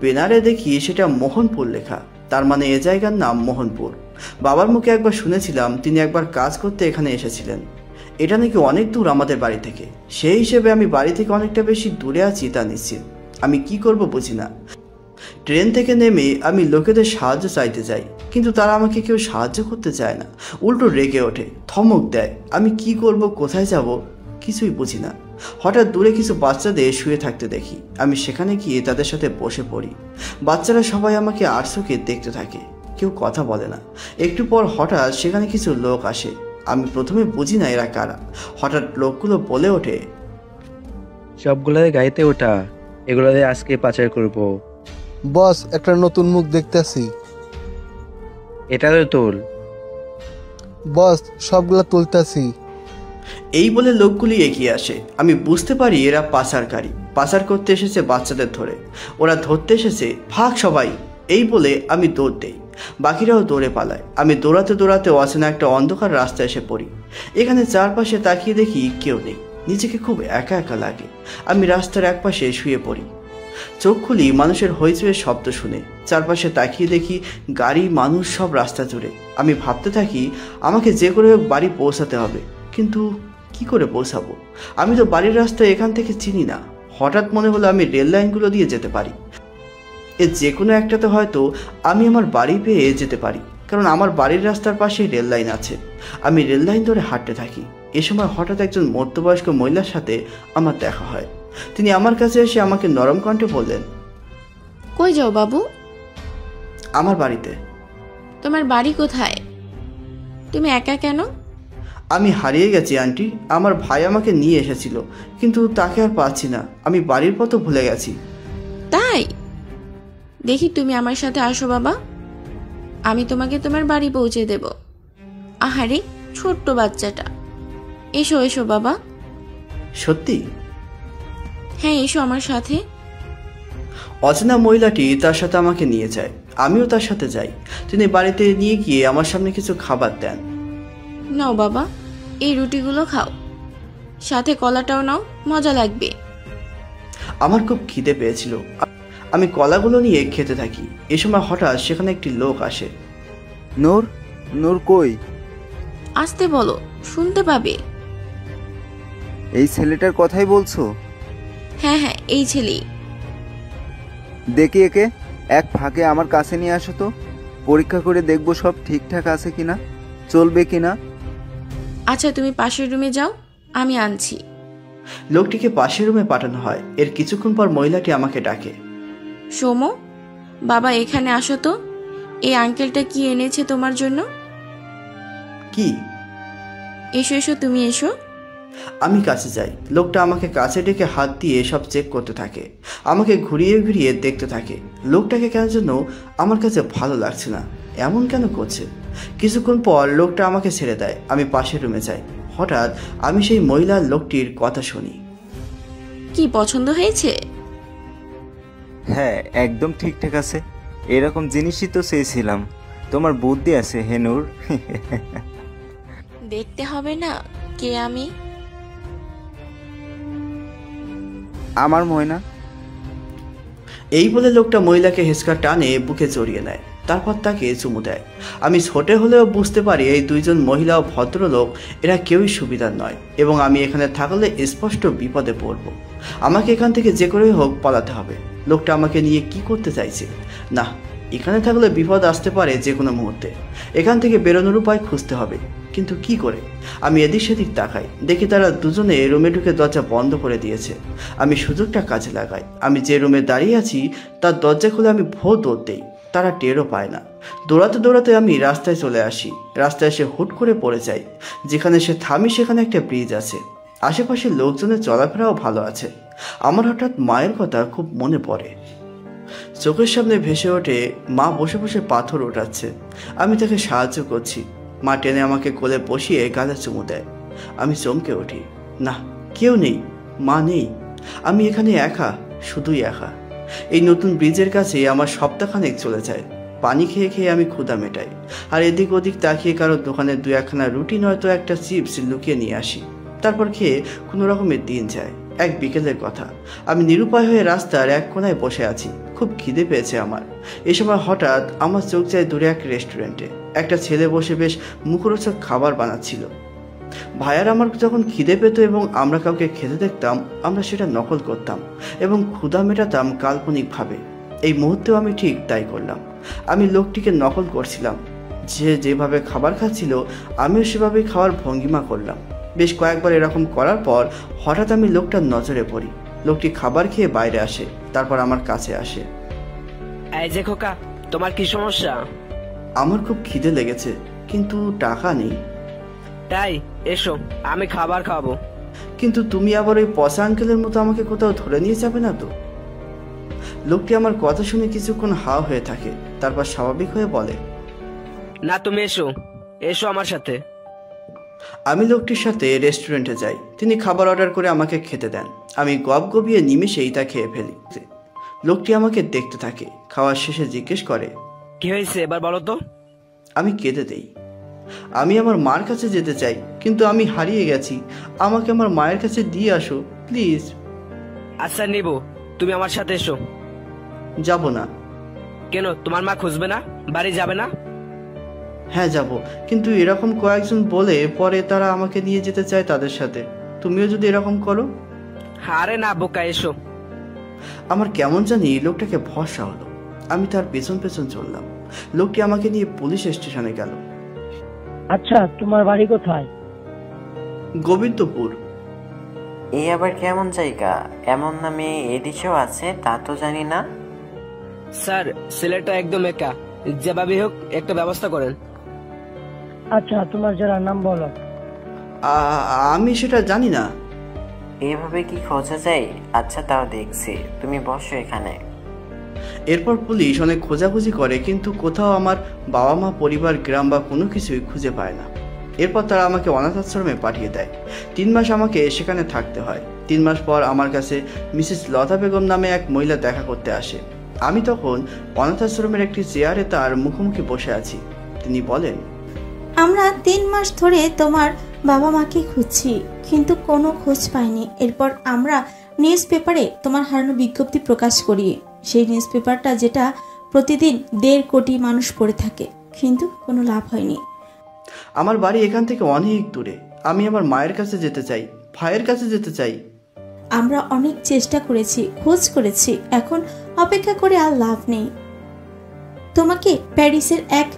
B: বেনারে দেখি সেটা মোহনপুর লেখা, তার মানে এ জায়গার নাম মোহনপুর। বাবার মুখে একবার শুনেছিলাম তিনি একবার কাজ করতে এখানে এসেছিলেন। এটা নাকি অনেক দূর আমাদের বাড়ি থেকে। সেই হিসেবে আমি বাড়ি থেকে অনেকটা বেশি দূরে আছি তা নিশ্চিত। আমি কি করব বুঝি না। ট্রেন থেকে নেমে আমি লোকেদের সাহায্য চাইতে যাই, কিন্তু তারা আমাকে কেউ সাহায্য করতে চায় না, উল্টো রেগে ওঠে, ধমক দেয়। আমি কি করব, কোথায় যাব, কিছুই বুঝি না। হঠাৎ দূরে কিছু বাচ্চাদের শুয়ে থাকতে দেখি। আমি সেখানে গিয়ে তাদের সাথে বসে পড়ি। বাচ্চারা সবাই আমাকে আড়চোখে দেখতে থাকে, কেউ কথা বলে না। একটু পর হঠাৎ সেখানে কিছু লোক আসে। আমি প্রথমে বুঝি না এরা কারা। হঠাৎ লোকগুলো বলে ওঠে,
M: সবগুলোর গাড়িতে ওঠা, এগুলোতে আজকে পাচার করব।
N: বস, একটা নতুন মুখ দেখতেছি।
M: এটারও তোল।
N: বস, সবগুলা তুলতেছি।
B: এই বলে লোকগুলি এগিয়ে আসে। আমি বুঝতে পারি এরা পাচারকারী, পাচার করতে এসেছে বাচ্চাদের ধরে। ওরা ধরতে এসেছে, ভাগ সবাই, এই বলে আমি দৌড় দেই। বাকিরাও দৌড়ে পালায়। আমি দৌড়াতে দৌড়াতে অচেনা একটা অন্ধকার রাস্তায় এসে পড়ি। এখানে চারপাশে তাকিয়ে দেখি কেউ নেই। নিজেকে খুব একা একা লাগে। আমি রাস্তার একপাশে শুয়ে পড়ি। চোখ খুলি মানুষের হইচইয়ের শব্দ শুনে। চারপাশে তাকিয়ে দেখি গাড়ি, মানুষ সব রাস্তা জুড়ে। আমি ভাবতে থাকি আমাকে যে করে হোক বাড়ি পৌঁছাতে হবে, কিন্তু কি করে পৌঁছাবো? আমি তো বাড়ির রাস্তা এখান থেকে চিনি না। হঠাৎ মনে হলো আমি রেল লাইনগুলো দিয়ে যেতে পারি। এর যে কোনো একটাতে হয়তো আমি আমার বাড়ি পেয়ে যেতে পারি, কারণ আমার বাড়ির রাস্তার পাশেই রেল লাইন আছে। আমি রেল লাইন ধরে হাঁটতে থাকি। এ সময় হঠাৎ একজন মধ্যবয়স্ক মহিলার সাথে আমার দেখা হয়। তিনি আমার কাছে এসে আমাকে নরম কণ্ঠে বললেন,
O: কই যাও বাবু?
B: আমার বাড়িতে।
O: তোমার বাড়ি কোথায়? তুমি একা কেন?
B: আমি হারিয়ে গেছি আন্টি। আমার ভাই আমাকে নিয়ে এসেছিল, কিন্তু তাকে আর পাচ্ছি না। আমি বাড়ির পথও ভুলে গেছি।
O: তাই? দেখি তুমি আমার সাথে আসো বাবা, আমি তোমাকে তোমার বাড়ি পৌঁছে দেব। আহারে ছোট্ট বাচ্চাটা, এসো এসো বাবা।
B: সত্যি?
O: হ্যাঁ, এসো আমার সাথে।
B: অচেনা মহিলাটি তার সাথে আমাকে নিয়ে যায়, আমিও তার সাথে যাই। তিনি বাড়িতে নিয়ে গিয়ে আমার সামনে কিছু খাবার দেন।
O: নাও বাবা, এই রুটিগুলো খাও, সাথে কলাটাও নাও, মজা লাগবে।
B: আমার খুব খিদে পেয়েছিল, আমি কলাগুলো নিয়ে খেতে থাকি। এ সময় হঠাৎ সেখানে একটি লোক আসে।
P: নূর, নূর কই?
O: আসতে বলো, শুনতে পাবে।
P: এই ছেলেটার কথাই বলছো?
O: হ্যাঁ হ্যাঁ, এই ছেলেই।
P: দেখি একে এক ফাঁকে আমার কাছে নিয়ে আসো তো, পরীক্ষা করে দেখবো সব ঠিকঠাক আছে কিনা, চলবে কিনা।
O: আচ্ছা, তুমি পাশের রুমে যাও, আমি আনছি।
B: লোকটিকে পাশের রুমে পাঠানো হয়। এর কিছুক্ষণ পর মহিলাটি আমাকে ডাকে।
O: সোমো, বাবা এখানে আসো তো, এই আঙ্কেলটা কি এনেছে তোমার জন্য।
B: কি?
O: এসো এসো, তুমি এসো।
B: আমি কাছে যাই। লোকটা আমাকে কাছে ডেকে হাত দিয়ে সব চেক করতে থাকে, আমাকে ঘুরিয়ে ঘুরিয়ে দেখতে থাকে। লোকটাকে কেন যেন আমার কাছে ভালো লাগছে না, এমন কেন করছে। কিছুক্ষণ পর লোকটা আমাকে ছেড়ে দেয়। আমি পাশের রুমে যাই। হঠাৎ আমি সেই মহিলার লোকটির কথা শুনি।
O: কি পছন্দ হয়েছে?
P: হ্যাঁ, একদম ঠিকঠাক আছে, এরকম জিনিসই তো চেয়েছিলাম। তোমার বুদ্ধি আছে হে নূর।
O: দেখতে হবে না কে আমি?
P: আমার ময়না।
B: এই বলে লোকটা মহিলাকে হেঁচকা টানে বুকে জড়িয়ে নেয়, তারপর তাকে চুমু দেয়। আমি ছোটে হলেও বুঝতে পারি এই দুইজন মহিলা ও ভদ্রলোক এরা কেউই সুবিধার নয়, এবং আমি এখানে থাকলে স্পষ্ট বিপদে পড়ব। আমাকে এখান থেকে যে করে হোক পালাতে হবে। লোকটা আমাকে নিয়ে কি করতে চাইছে? না, এখানে থাকলে বিপদ আসতে পারে যে কোনো মুহূর্তে। এখান থেকে বেরোনোর উপায় খুঁজতে হবে, কিন্তু কি করে? আমি এদিক সেদিক তাকাই, দেখি তারা দুজনে রুমে ঢুকে দরজা বন্ধ করে দিয়েছে। আমি সুযোগটা কাজে লাগাই। আমি যে রুমে দাঁড়িয়ে আছি তার দরজা খুলে আমি ভোর দৌড় দেই। তারা টেরও পায় না। দৌড়াতে দৌড়াতে আমি রাস্তায় চলে আসি। রাস্তায় এসে হুট করে পড়ে যাই। যেখানে সে থামি সেখানে একটা ব্রিজ আছে, আশেপাশে লোকজনের চলাফেরাও ভালো আছে। আমার হঠাৎ মায়ের কথা খুব মনে পড়ে। চোখের সামনে ভেসে ওঠে মা বসে বসে পাথর ওঠাচ্ছে। আমি তাকে সাহায্য করছি। মা টেনে আমাকে কোলে বসিয়ে গালে চুমু দেয়। আমি চমকে উঠি। না, কেউ নেই, মা নেই। আমি এখানে একা, শুধুই একা। এই নতুন ব্রিজের কাছে আমার সপ্তাহখানেক চলে যায়। পানি খেয়ে খেয়ে আমি ক্ষুধা মেটাই, আর এদিক ওদিক তাকিয়ে কারো দোকানে দু একখানা রুটি নয়তো একটা চিপস লুকিয়ে নিয়ে আসি। তারপর খেয়ে কোনো রকমের দিন যায়। এক বিকেলের কথা, আমি নিরুপায় হয়ে রাস্তার এক কোনায় বসে আছি। খুব খিদে পেয়েছে আমার। এই সময় হঠাৎ আমার চোখ যায় দূরে এক রেস্টুরেন্টে। একটা ছেলে বসে বেশ মুখরোচক খাবার বানাচ্ছিল। ভাইয়ার আমার যখন খিদে পেত এবং আমরা কাউকে খেতে দেখতাম, আমরা সেটা নকল করতাম এবং ক্ষুধা মেটাতাম কাল্পনিকভাবে। এই মুহূর্তেও আমি ঠিক তাই করলাম। আমি লোকটিকে নকল করছিলাম। যে যেভাবে খাবার খাচ্ছিল আমিও সেভাবেই খাওয়ার ভঙ্গিমা করলাম। বেশ কয়েকবার এরকম করার পর হঠাৎ আমি লোকটার নজরে পড়ি। লোকটি খাবার খেয়ে বাইরে আসে, তারপর আমার কাছে আসে।
Q: এই যে খোকা, তোমার কি সমস্যা?
B: আমার খুব খিদে লেগেছে, কিন্তু টাকা নেই।
Q: তাই এসো, আমি খাবার খাবো।
B: কিন্তু তুমি আবার ওই পচা আঙ্কেলের মতো আমাকে কোথাও ধরে নিয়ে যাবে না তো? লোকটি আমার কথা শুনে কিছুক্ষণ হা হয়ে থাকে, তারপর স্বাভাবিক হয়ে বলে,
Q: না তুমি এসো, এসো আমার সাথে।
B: আমি লোকটির সাথে রেস্টুরেন্টে যাই। তিনি খাবার অর্ডার করে আমাকে খেতে দেন। আমি গপ গপিয়ে নিমেষেই তা খেয়ে ফেলি। লোকটি আমাকে দেখতে থাকে। খাওয়ার শেষে জিজ্ঞেস করে,
Q: কি হয়েছে এবার বলো তো?
B: আমি কেঁদে দেই। আমি আমার মার কাছে যেতে চাই, কিন্তু আমি হারিয়ে গেছি। আমাকে আমার মায়ের কাছে দিয়ে আসো প্লিজ।
Q: আচ্ছা নিব, তুমি আমার সাথে এসো।
B: যাব না।
Q: কেন, তোমার মা খুঁজবে না? বাড়ি যাবে না?
B: হ্যাঁ যাব, কিন্তু এরকম কয়েকজন বলে পরে তারা আমাকে নিয়ে যেতে চায় তাদের সাথে। তুমিও যদি এরকম করো।
Q: আরে না বোকা, এসো।
B: আমার কেমন জানি লোকটাকে ভরসা হলো। আমি তার পেছন পেছন চললাম। লোকটি আমাকে নিয়ে পুলিশ স্টেশনে গেল।
R: আচ্ছা, তোমার বাড়ি কোথায়?
B: গোবিন্দপুর।
S: এই আবার কেমন জায়গা? এমন নামে এদেশেও আছে তা তো জানি না।
Q: স্যার, ছেলেটা একদম একা, যেভাবে হোক একটা ব্যবস্থা করেন।
R: আচ্ছা, তোমার জেলার নাম বলো।
B: আমি সেটা জানি না।
S: এভাবে কি খোঁজা যায়? আচ্ছা তাও দেখছি, তুমি বসো এখানে।
B: এরপর পুলিশ অনেক খোঁজাখুঁজি করে, কিন্তু কোথাও আমার বাবা মা, পরিবার, গ্রাম বা কোনো কিছুই খুঁজে পায় না। এরপর তারা আমাকে অনাথ আশ্রমে পাঠিয়ে দেয়। 3 মাস আমাকে সেখানে থাকতে হয়। 3 মাস পর আমার কাছে মিসেস লতা বেগম নামে এক মহিলা দেখা করতে আসে। আমি তখন অনাথ আশ্রমের একটি চেয়ারে তার মুখোমুখি বসে আছি। তিনি বলেন,
T: আমরা 3 মাস ধরে তোমার বাবা মাকে খুঁজছি, কিন্তু কোনো খোঁজ পাইনি। এরপর আমরা নিউজ পেপারে তোমার হারানো বিজ্ঞপ্তি প্রকাশ করি। সেই নিউজ পেপারটা যেটা প্রতিদিন 1.5 কোটি মানুষ পড়ে থাকে, কিন্তু কোনো লাভ হয়নি।
B: আমার বাড়ি এখান থেকে অনেক দূরে। আমি আমার মায়ের কাছে যেতে চাই, ভাইয়ের কাছে যেতে চাই।
T: আমরা অনেক চেষ্টা করেছি, খোঁজ করেছি, এখন অপেক্ষা করে আর লাভ নেই। তোমাকে প্যারিসের এক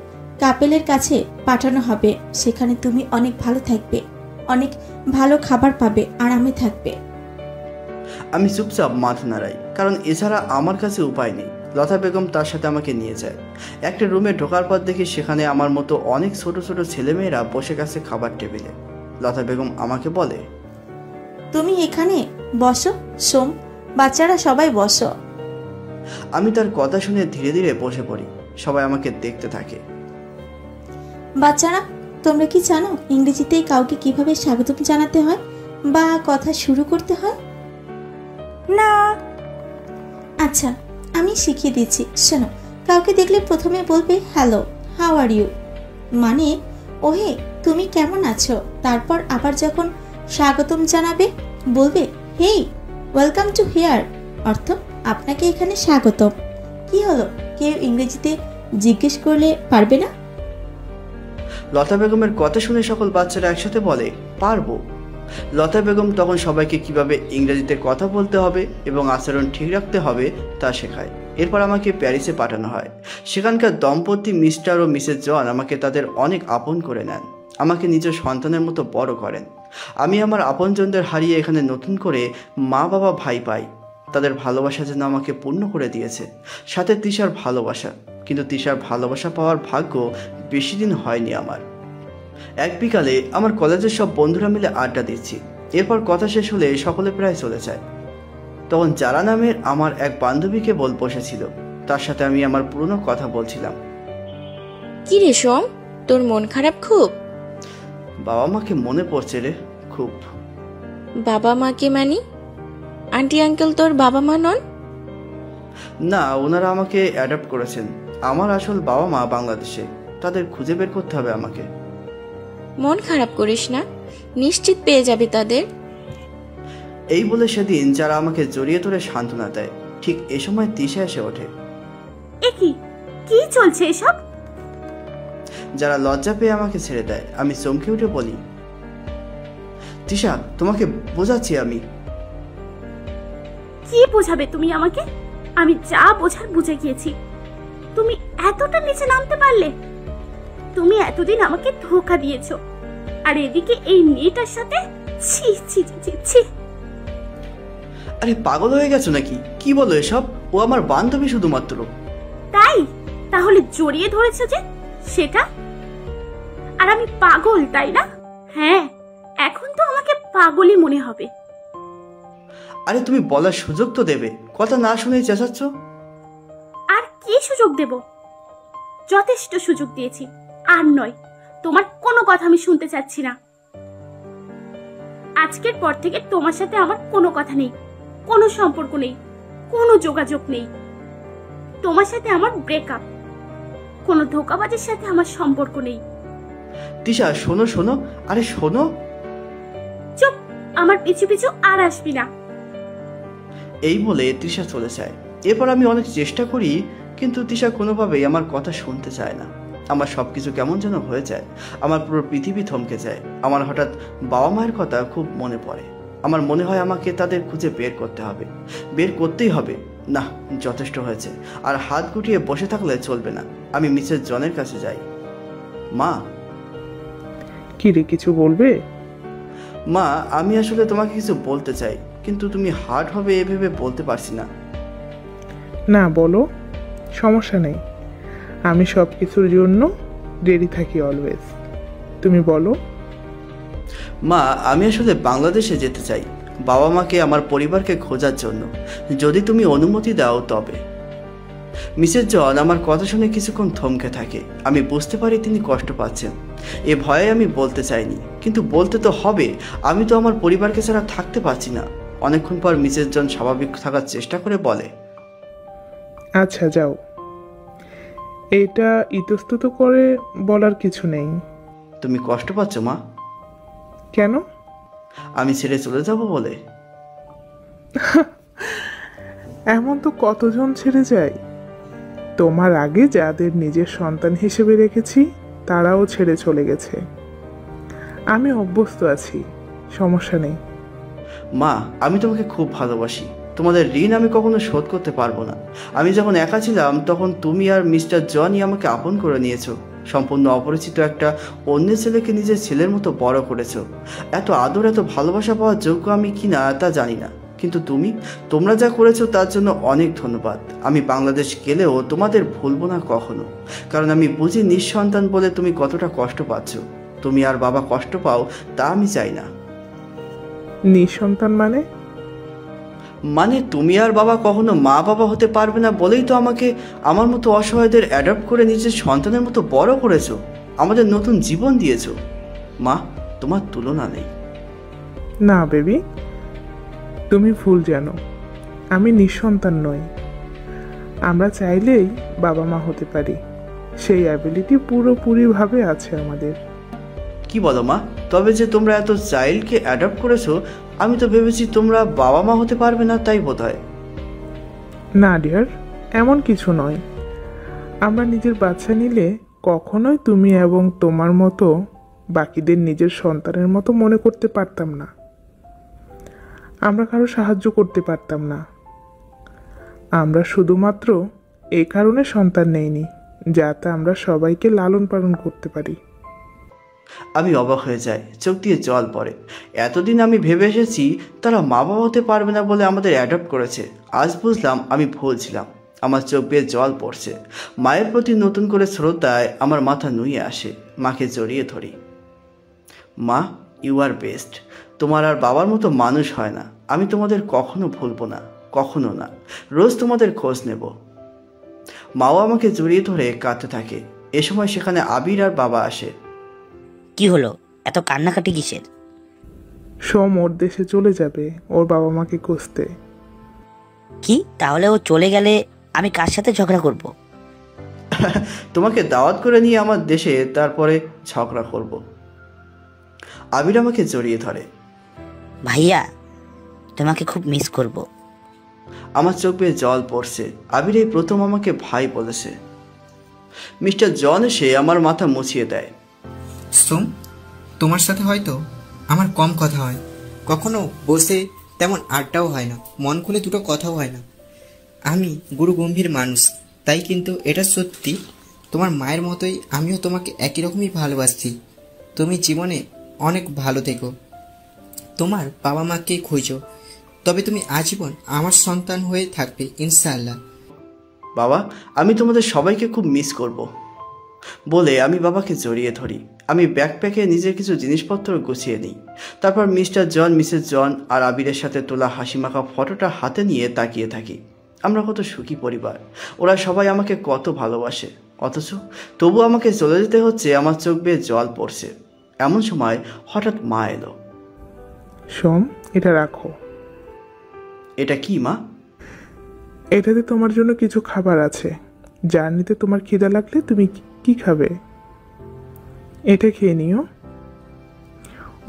T: কাপেলের কাছে পাঠানো হবে। সেখানে তুমি অনেক ভালো থাকবে, অনেক ভালো খাবার পাবে, আরামে থাকবে।
B: আমি চুপচাপ মাথা নাড়াই, কারণ এছাড়া আমার কাছে উপায় নেই। লতা বেগম তার সাথে আমাকে নিয়ে যায়। একটা রুমে ঢোকার পর দেখি সেখানে আমার মতো অনেক ছোট ছোট ছেলেমেয়েরা বসে গেছে খাবার টেবিলে। লতা বেগম আমাকে বলে,
T: তুমি এখানে বসো সোম, বাচ্চারা সবাই বসো।
B: আমি তার কথা শুনে ধীরে ধীরে বসে পড়ি। সবাই আমাকে দেখতে থাকে।
T: বাচ্চারা, তোমরা কি জানো ইংরেজিতে কাউকে কিভাবে স্বাগতম জানাতে হয় বা কথা শুরু করতে হয়?
L: না।
T: আচ্ছা, আমি শিখিয়ে দিচ্ছি, শোনো। কাউকে দেখলে প্রথমে বলবে হ্যালো, হাউ আর ইউ, মানে ওহে তুমি কেমন আছো। তারপর আবার যখন স্বাগতম জানাবে বলবে হেই, ওয়েলকাম টু হিয়ার, অর্থ আপনাকে এখানে স্বাগতম। কি হলো, কেউ ইংরেজিতে জিজ্ঞেস করলে পারবে না?
B: লতা বেগমের কথা শুনে সকল বাচ্চারা একসাথে বলে পারবো। লতা বেগম তখন সবাইকে কিভাবে ইংরেজিতে কথা বলতে হবে এবং আচরণ ঠিক রাখতে হবে তা শেখায়। এরপর আমাকে প্যারিসে পাঠানো হয়। সেখানকার দম্পতি মিস্টার ও মিসেস জন আমাকে তাদের অনেক আপন করে নেন, আমাকে নিজের সন্তানের মতো বড় করেন। আমি আমার আপনজনদের হারিয়ে এখানে নতুন করে মা, বাবা, ভাই পাই। তাদের ভালোবাসা যেন আমাকে পূর্ণ করে দিয়েছে, সাথে তিশার ভালোবাসা। কিন্তু তিশার ভালোবাসা পাওয়ার ভাগ্য বেশি দিন হয়নি আমার। এক বিকালে আমার কলেজের সব বন্ধুরা মিলে আড্ডা দিচ্ছি। এরপর কথা শেষ হলে সকলে প্রায় চলে যায়। তখন যারা নামের আমার এক বান্ধবীকে বসেছিল, তার সাথে আমি আমার পুরনো কথা বলছিলাম।
O: কি রে সোম, তোর মন খারাপ খুব?
B: বাবা মাকে মনে পড়ছে রে খুব।
O: বাবা মাকে মানি? আন্টি আঙ্কেল তোর বাবা মা নন?
B: না, ওনারা আমাকে অ্যাডপ্ট করেছেন। আমার আসল বাবা মা বাংলাদেশে, তাদের খুঁজে বের করতে হবে আমাকে।
O: মন খারাপ করিস না, নিশ্চিত পেয়ে যাবে তাদের।
B: এই বলে সেদিন যারা আমাকে জড়িয়ে ধরে সান্ত্বনা দেয়, ঠিক এ সময় তিশা এসে ওঠে।
F: এ কি কি চলছে এসব?
B: যারা লজ্জা পেয়ে আমাকে ছেড়ে দেয়। আমি চমকে উঠে বলি, তিশা তোমাকে বোঝাচ্ছি আমি।
F: কি বোঝাবে তুমি আমাকে? আমি যা বোঝার বুঝে গিয়েছি। তুমি এতটা নিচে নামতে পারলে? তুমি এতদিন আমাকে ধোঁকা দিয়েছো, আর এদিকে এই মেয়েটার সাথে। ছি ছি ছি ছি।
B: আরে পাগল হয়ে গেছো নাকি? কি বলো এসব? ও আমার বান্ধবী শুধুমাত্র।
F: তাই? তাহলে জড়িয়ে ধরেছো যে সেটা? আর আমি পাগল, তাই না? হ্যাঁ, এখন তো আমাকে পাগলই মনে হবে।
B: আরে তুমি বলার সুযোগ তো দেবে, কথা না শুনেই চেঁচাচ্ছ।
F: আর কি সুযোগ দেব? যথেষ্ট সুযোগ দিয়েছি, আর নয়। তোমার কোনো কথা আমি শুনতে চাচ্ছি না। আজকের পর থেকে তোমার সাথে আমার কোনো কথা নেই, কোনো সম্পর্ক নেই, কোনো যোগাযোগ নেই। তোমার সাথে আমার ব্রেকআপ। কোনো ধোঁকাবাজের সাথে আমার সম্পর্ক নেই।
B: তিশা শোনো শোনো, আরে শোনো।
F: চুপ, আমার পিছু পিছু আর আসবি না।
B: এই বলে তিশা চলে যায়। এরপর আমি অনেক চেষ্টা করি, কিন্তু তিশা কোনোভাবেই আমার কথা শুনতে চায় না। আমার সবকিছু কেমন যেন হয়ে যায়, আমার পুরো পৃথিবী থমকে যায়। আমার হঠাৎ বাবা মায়ের কথা খুব মনে পড়ে। আমার মনে হয় আমাকে তাদের খুঁজে বের করতে হবে, বের করতেই হবে। না, যথেষ্ট হয়েছে, আর হাত গুটিয়ে বসে থাকলে চলবে না। আমি মিসেস জনের কাছে যাই। মা।
A: কি রে, কিছু বলবে?
B: মা, আমি আসলে তোমাকে কিছু বলতে চাই, কিন্তু তুমি হার্ট হবে এভাবে বলতে পারছি না।
A: না, বলো, সমস্যা নেই। আমি সব কিছুর জন্য রেডি থাকি অলওয়েজ। তুমি বলো।
B: মা, আমি আসলে বাংলাদেশে যেতে চাই, বাবা মাকে, আমার পরিবারকে খোঁজার জন্য। যদি তুমি অনুমতি দাও তবে। মিসেস জন আমার কথা শুনে কিছুক্ষণ থমকে থাকে। আমি বুঝতে পারি তিনি কষ্ট পাচ্ছেন। এ ভয়ে আমি বলতে চাইনি, কিন্তু বলতে তো হবে। আমি তো আমার পরিবারকে ছাড়া থাকতে পারছি না। অনেকক্ষণ পর মিসেস জন স্বাভাবিক থাকার চেষ্টা করে বলে,
A: আচ্ছা যাও, এটা ইতস্তত করে বলার কিছু নেই।
B: তুমি কষ্ট পাচ্ছ মা?
A: কেন?
B: আমি ছেড়ে চলে যাব বলে?
A: এমন তো কতজন ছেড়ে যায়। তোমার আগে যাদের নিজের সন্তান হিসেবে রেখেছি তারাও ছেড়ে চলে গেছে। আমি অভ্যস্ত আছি, সমস্যা নেই।
B: মা, আমি তোমাকে খুব ভালোবাসি। তোমাদের ঋণ আমি কখনো শোধ করতে পারবো না। আমি যখন একা ছিলাম তখন তুমি আর মিস্টার জনই আমাকে আপন করে নিয়েছো। সম্পূর্ণ অপরিচিত একটা অন্য ছেলেকে নিজের ছেলের মতো বড় করেছো। এত আদর, এত ভালোবাসা পাওয়ার যোগ্য আমি কিনা তা জানি না, কিন্তু তোমরা যা করেছো তার জন্য অনেক ধন্যবাদ। আমি বাংলাদেশ গেলেও তোমাদের ভুলবো না কখনো, কারণ আমি বুঝি নিঃসন্তান বলে তুমি কতটা কষ্ট পাচ্ছ। তুমি আর বাবা কষ্ট পাও তা আমি চাই না।
A: নিঃসন্তান
B: মানে তুমি আর বাবা কখনো মা বাবা হতে পারবে না বলেই তো আমাকে আমার মতো অসহায়দের অ্যাডপ্ট করে নিজের সন্তানের মতো বড় করেছো, আমাদের নতুন জীবন দিয়েছো। মা, তোমার তুলনা নেই।
A: না বেবি, তুমি ভুল জানো। আমি নিঃসন্তান নই। আমরা চাইলেই বাবা মা হতে পারি, সেই অ্যাবিলিটি পুরোপুরিভাবে আছে আমাদের।
B: কি বলো মা? তবে যে তোমরা এত চাইল্ডকে অ্যাডপ্ট করেছো, আমি তো ভেবেছি তোমরা বাবা মা হতে পারবে না, তাই বোধহয়।
A: না ডিয়ার, এমন কিছু নয়। আমরা নিজের বাচ্চা নিলে কখনোই তুমি এবং তোমার মতো বাকিদের নিজের সন্তানের মতো মনে করতে পারতাম না। আমরা কারো সাহায্য করতে পারতাম না। আমরা শুধুমাত্র এই কারণে সন্তান নেইনি যাতে আমরা সবাইকে লালন পালন করতে পারি।
B: আমি অবাক হয়ে যাই, চোখ দিয়ে জল পড়ে। এতদিন আমি ভেবে এসেছি তারা মা বাবা হতে পারবে না বলে আমাদের অ্যাডপ্ট করেছে। আজ বুঝলাম আমি ভুল ছিলাম। আমার চোখ বেয়ে জল পড়ছে। মায়ের প্রতি নতুন করে শ্রদ্ধায় আমার মাথা নুয়ে আসে। মাকে জড়িয়ে ধরি। মা, ইউ আর বেস্ট। তোমার আর বাবার মতো মানুষ হয় না। আমি তোমাদের কখনো ভুলবো না, কখনো না। রোজ তোমাদের খোঁজ নেব। মাও আমাকে জড়িয়ে ধরে কাঁদতে থাকে। এ সময় সেখানে আবির আর বাবা আসে।
E: কি হলো, এত কান্নাকাটি কিসের?
A: সোম ওর দেশে চলে যাবে ওর বাবা মাকে খুঁজতে।
E: কি? তাহলে ও চলে গেলে আমি কার সাথে ঝগড়া করব?
B: তোমাকে দাওয়াত করে নিয়ে আমার দেশে, তারপরে ঝগড়া করব। আবির আমাকে জড়িয়ে ধরে।
E: ভাইয়া, তোমাকে খুব মিস করব।
B: আমার চোখ বেয়ে জল পড়ছে। আবির এই প্রথম আমাকে ভাই বলেছে। মিস্টার জন এসে আমার মাথা মুছিয়ে দেয়।
C: সোম, তোমার সাথে হয়তো আমার কম কথা হয়, কখনো বসে তেমন আড্ডাও হয় না, মন খুলে দুটো কথাও হয় না। আমি গুরু গম্ভীর মানুষ, তাই কিন্তু এটা সত্যি, তোমার মায়ের মতোই আমিও তোমাকে একই রকমই ভালোবাসছি। তুমি জীবনে অনেক ভালো থেকো, তোমার বাবা মাকে খোঁজো, তবে তুমি আজীবন আমার সন্তান হয়ে থাকবে ইনশাআল্লাহ।
B: বাবা, আমি তোমাদের সবাইকে খুব মিস করব বলে আমি বাবাকে জড়িয়ে ধরি। আমি ব্যাকপ্যাকে নিজের কিছু জিনিসপত্র গুছিয়ে নিই। তারপর মিস্টার জন, মিসেস জন আর আবিরের সাথে তোলা হাসিমাখা ফটোটা হাতে নিয়ে তাকিয়ে থাকি। আমরা কত সুখী পরিবার। ওরা সবাই আমাকে কত ভালোবাসে, অথচ তবু আমাকে চলে যেতে হচ্ছে। আমার চোখ বেয়ে জল পড়ছে। এমন সময় হঠাৎ মা এলো।
A: সোম, এটা রাখো।
B: এটা কি মা?
A: এটাতে তোমার জন্য কিছু খাবার আছে। জার্নিতে তোমার খিদা লাগলে তুমি কি খাবে? এটা খেয়ে নিও।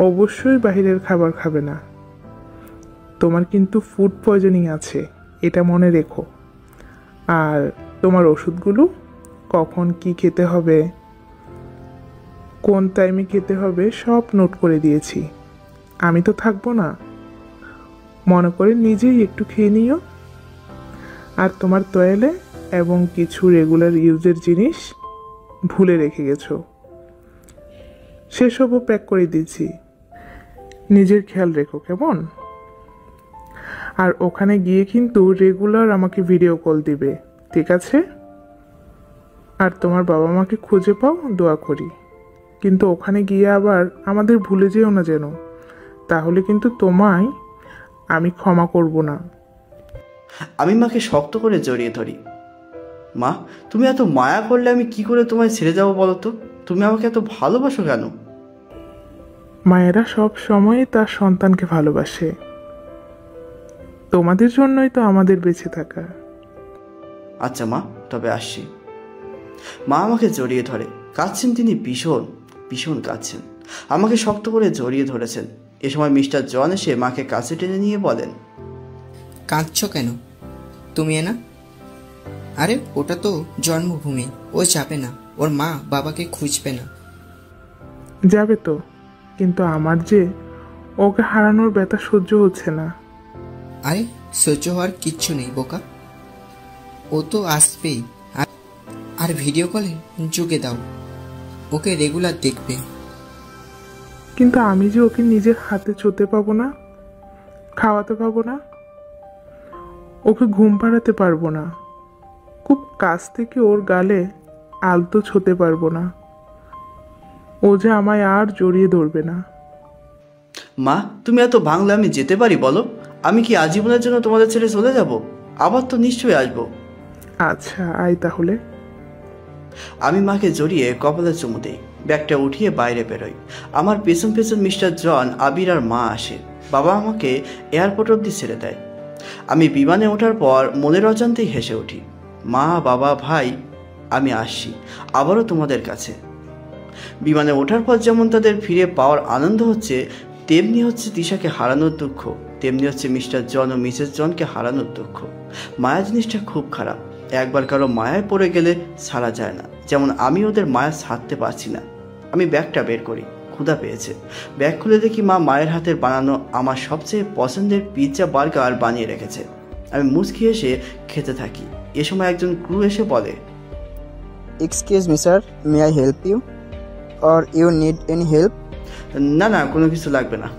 A: অবশ্যই বাইরের খাবার খাবে না। তোমার কিন্তু ফুড পয়জনিং আছে, এটা মনে রেখো। আর তোমার ওষুধগুলো কখন কি খেতে হবে, কোন টাইমে খেতে হবে সব নোট করে দিয়েছি। আমি তো থাকবো না, মনে করে নিজেই একটু খেয়ে নিও। আর তোমার টয়লেট এবং কিছু রেগুলার ইউজের জিনিস ভুলে রেখে গেছো, সেসবও প্যাক করে দিয়েছি। নিজের খেয়াল রেখো কেমন? আর ওখানে গিয়ে কিন্তু রেগুলার আমাকে ভিডিও কল দিবে, ঠিক আছে? আর তোমার বাবা মাকে খুঁজে পাও, দোয়া করি। কিন্তু ওখানে গিয়ে আবার আমাদের ভুলে যেও না যেন, তাহলে কিন্তু তোমায় আমি ক্ষমা করব না।
B: আমি মাকে শক্ত করে জড়িয়ে ধরি। মা, তুমি এত মায়া করলে আমি কি করে তোমায় ছেড়ে যাবো বলো তো? তুমি আমাকে এত ভালোবাসো কেন?
A: মায়েরা সব সময় তার সন্তানকে ভালোবাসে, তোমাদের জন্যই তো আমাদের বেঁচে থাকা।
B: আচ্ছা মা, তবে আসছি। মা আমাকে জড়িয়ে ধরে কাঁদছেন, তিনি ভীষণ ভীষণ কাঁদছেন, আমাকে শক্ত করে জড়িয়ে ধরেছেন। এ সময় মিস্টার জন এসে মাকে কাছে টেনে নিয়ে বলেন,
C: কাঁদছ কেন তুমি? না, আরে ওটা তো জন্মভূমি, ও যাবে না, ওর মা বাবাকে খুঁজবে না।
A: যাবে তো, কিন্তু আমার যে ওকে হারানোর ব্যথা সহ্য হচ্ছে না।
C: আরে সহ্য হওয়ার কিচ্ছু নেই বোকা, ও তো আসবেই। আর ভিডিও কলে যুগে দাও, ওকে রেগুলার দেখবে।
A: কিন্তু আমি যে ওকে নিজের হাতে ছুঁতে পাবো না, খাওয়াতে পাবো না, ওকে ঘুম পাড়াতে পারবো না, খুব কাছ থেকে ওর গালে আলতো ছুঁতে পারবো না, ও যে আমায় আর জড়িয়ে ধরবে না।
B: মা, তুমি এত ভাঙলে আমি যেতে পারি বলো? আমি কি আজীবনের জন্য তোমাদের ছেড়ে চলে যাব? আবার তো নিশ্চয়ই আসবো।
A: আচ্ছা আয় তাহলে।
B: আমি মাকে জড়িয়ে কপালে চুমু দিই, ব্যাগটা উঠিয়ে বাইরে বেরোই। আমার পেছন পেছন মিস্টার জন, আবির আর মা আসে। বাবা আমাকে এয়ারপোর্ট অব্দি ছেড়ে দেয়। আমি বিমানে ওঠার পর মনের অজান্তেই হেসে উঠি। মা, বাবা, ভাই, আমি আসছি আবারও তোমাদের কাছে। বিমানে ওঠার পর যেমন তাদের ফিরে পাওয়ার আনন্দ হচ্ছে, তেমনি হচ্ছে তিশাকে হারানোর দুঃখ, তেমনি হচ্ছে মিস্টার জন ও মিসেস জনকে হারানোর দুঃখ। মায়া জিনিসটা খুব খারাপ, একবার কারো মায়ায় পড়ে গেলে ছাড়া যায় না। যেমন আমি ওদের মায়া ছাড়তে পারছি না। আমি ব্যাগটা বের করি, ক্ষুধা পেয়েছে। ব্যাগ খুলে দেখি মা মায়ের হাতের বানানো আমার সবচেয়ে পছন্দের পিৎজা বার্গার বানিয়ে রেখেছে। আমি মুচকি এসে খেতে থাকি। এ সময় একজন ক্রু এসে বলে,
U: excuse me sir, may I help you or you need any help?
B: না না, কোনো কিছু লাগবে না।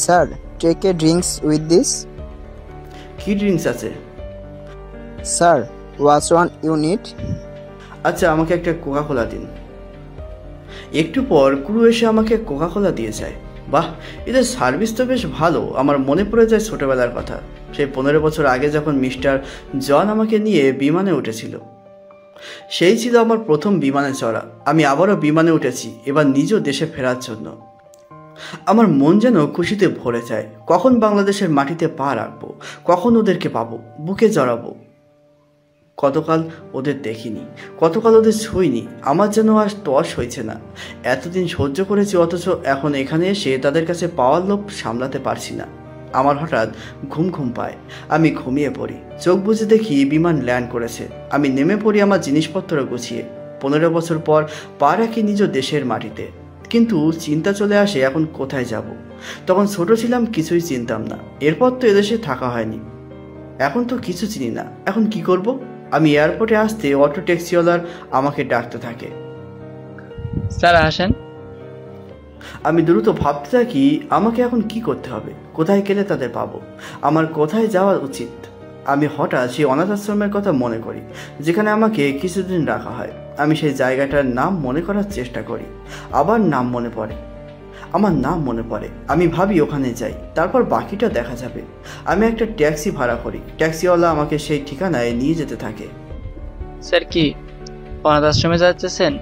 U: Sir, take a drinks with this.
B: কি ড্রিঙ্কস আছে?
U: Sir, what's one you need?
B: আচ্ছা, আমাকে একটা কোকা কোলা দিন। একটু পর ক্রু এসে আমাকে কোকা কোলা দিয়ে যায়। বাহ, এদের সার্ভিস তো বেশ ভালো। আমার মনে পড়ে যায় ছোটবেলার কথা, সেই 15 বছর আগে যখন মিস্টার জন আমাকে নিয়ে বিমানে উঠেছিল। সেই ছিল আমার প্রথম বিমানে চড়া। আমি আবারও বিমানে উঠেছি, এবার নিজ দেশে ফেরার জন্য। আমার মন যেন খুশিতে ভরে যায়। কখন বাংলাদেশের মাটিতে পা রাখবো, কখন ওদেরকে পাবো, বুকে জড়াবো। কতকাল ওদের দেখিনি, কতকাল ওদের ছুঁইনি। আমার যেন আর তর সইছে না। এতদিন সহ্য করেছি, অথচ এখন এখানে এসে তাদের কাছে পাওয়ার লোভ সামলাতে পারছি না। আমার হঠাৎ ঘুম ঘুম পায়। আমি ঘুমিয়ে পড়ি। চোখ বুজে দেখি বিমান ল্যান্ড করেছে। আমি নেমে পড়ি আমার জিনিসপত্র গুছিয়ে। 15 বছর পর পা রাখি নিজ দেশের মাটিতে। কিন্তু চিন্তা চলে আসে, এখন কোথায় যাব। তখন ছোট ছিলাম, কিছুই চিনতাম না। এরপর তো এদেশে থাকা হয়নি, এখন তো কিছু চিনি না। এখন কি করব? আমি এয়ারপোর্টে আসতে অটো ট্যাক্সিওয়ালার আমাকে ডাকতে থাকে।
V: স্যার আসেন।
B: আমি দ্রুত ভাবতে থাকি, আমাকে এখন কি করতে হবে, কোথায় গেলে তাদের পাবো, আমার কোথায় যাওয়া উচিত। আমি হঠাৎ সেই অনাথ আশ্রমের কথা মনে করি, যেখানে আমাকে কিছুদিন রাখা হয়। আমি সেই জায়গাটার নাম মনে করার চেষ্টা করি। আবার নাম মনে পড়ে, আমার নাম মনে পড়ে। আমি ভাবি ওখানে যাই, তারপর বাকিটা দেখা যাবে। আমি একটা ট্যাক্সি ভাড়া করি। ট্যাক্সিওয়ালা আমাকে সেই ঠিকানায় নিয়ে যেতে থাকে।
V: স্যার, কি অনাথ আশ্রমে যাচ্ছেন?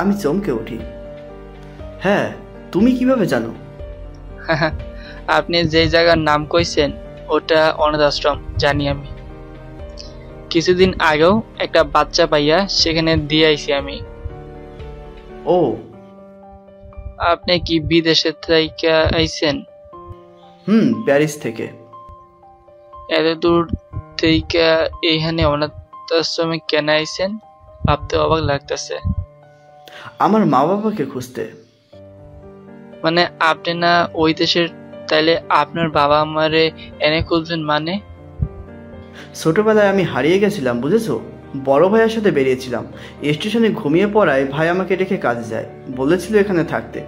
B: আমি চমকে উঠি। হ্যাঁ, তুমি কিভাবে জানো?
V: আপনি যে জায়গার নাম কইছেন ওটা অনাথ আশ্রম, জানি আমি। কিছুদিন আগেও একটা বাচ্চা পাইয়া সেখানে দিয়ে আইছি আমি।
B: ও,
V: আপনি কি বিদেশে থেকে আইছেন?
B: প্যারিস থেকে।
V: এত দূর থেকে এইখানে অনাথ আশ্রমে কেন আইছেন ভাবতে অবাক লাগতেছে।
B: আমার মা বাবাকে খুঁজতে।
V: মানে আপনি না ওই দেশের, তাইলে আপনার বাবা আমারে এনে খুঁজছেন মানে?
B: ছোটবেলায় আমি হারিয়ে গেছিলাম, বুঝেছো? বড় ভাইয়ের সাথে বেরিয়েছিলাম। স্টেশনে ঘুমিয়ে পড়ায় ভাই আমাকে রেখে কাজে যায়, বলেছিল এখানে থাকতে।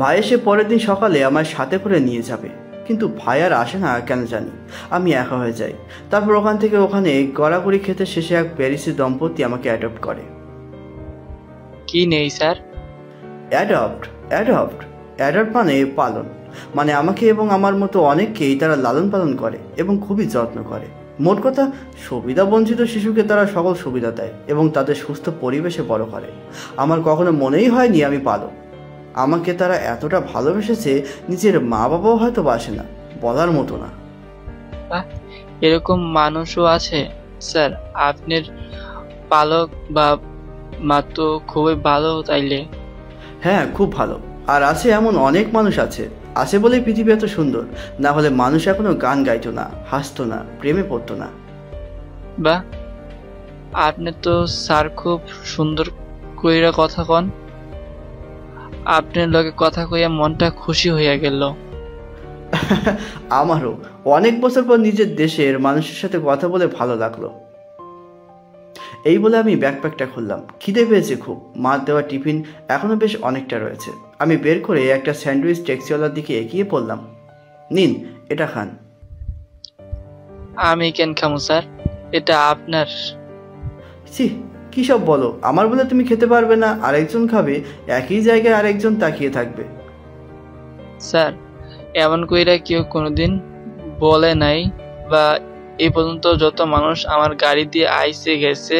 B: ভাই এসে পরের দিন সকালে আমার সাথে করে নিয়ে যাবে। কিন্তু ভাই আর আসে না কেন জানি, আমি একা হয়ে যাই। তারপর ওখান থেকে ওখানে গড়াগড়ি খেতে শেষে এক প্যারিসি দম্পতি আমাকে অ্যাডপ্ট করে।
V: কি নেই স্যার?
B: অ্যাডপ্ট অ্যাডপ্ট অ্যাডপ্ট মানে পালন, মানে আমাকে এবং আমার মতো অনেককেই তারা লালন পালন করে এবং খুবই যত্ন করে। মোট কথা, সুবিধা বঞ্চিত শিশুকে তারা সকল সুবিধা দেয় এবং তাদের সুস্থ পরিবেশে বড় করে। আমার কখনো মনেই হয়নি আমি পালক। আমাকে তারা এতটা ভালোবেসেছে, নিজের মা বাবাও হয়তো বাসে না, বলার মতো না।
V: এরকম মানুষও আছে স্যার? আপনার পালক বা মা তো খুবই ভালো তাইলে।
B: হ্যাঁ, খুব ভালো। আর আছে এমন অনেক মানুষ আছে বলেই পৃথিবী এত সুন্দর, না হলে মানুষ এখনো গান গাইতো না, হাসতো না, প্রেমে পড়তো না।
V: বা আপনি তো স্যার খুব সুন্দর কইরা কথা কন। আপনার লগে কথা কইয়া মনটা খুশি হইয়া গেল।
B: আমারও অনেক বছর পর নিজের দেশের মানুষের সাথে কথা বলে ভালো লাগলো। এই বলে আমি ব্যাকপ্যাকটা খুললাম। খিদে পেয়েছে খুব। মার দেওয়া টিফিন এখনো বেশ অনেকটা রয়েছে। আমি বের করে একটা স্যান্ডউইচ ট্যাক্সিওয়ালার দিকে এগিয়ে পড়লাম। নিন, এটা খান।
V: আমি কেন খামু স্যার? এটা আপনার।
B: ছি, কি সব বলো? আমার বলে তুমি খেতে পারবে না, আরেকজন খাবে, একই জায়গায় আরেকজন তাকিয়ে থাকবে।
V: স্যার, এমন কইরা কেউ কোনোদিন বলে নাই, বা এই পর্যন্ত যত মানুষ আমার গাড়ি দিয়ে আইসে গেছে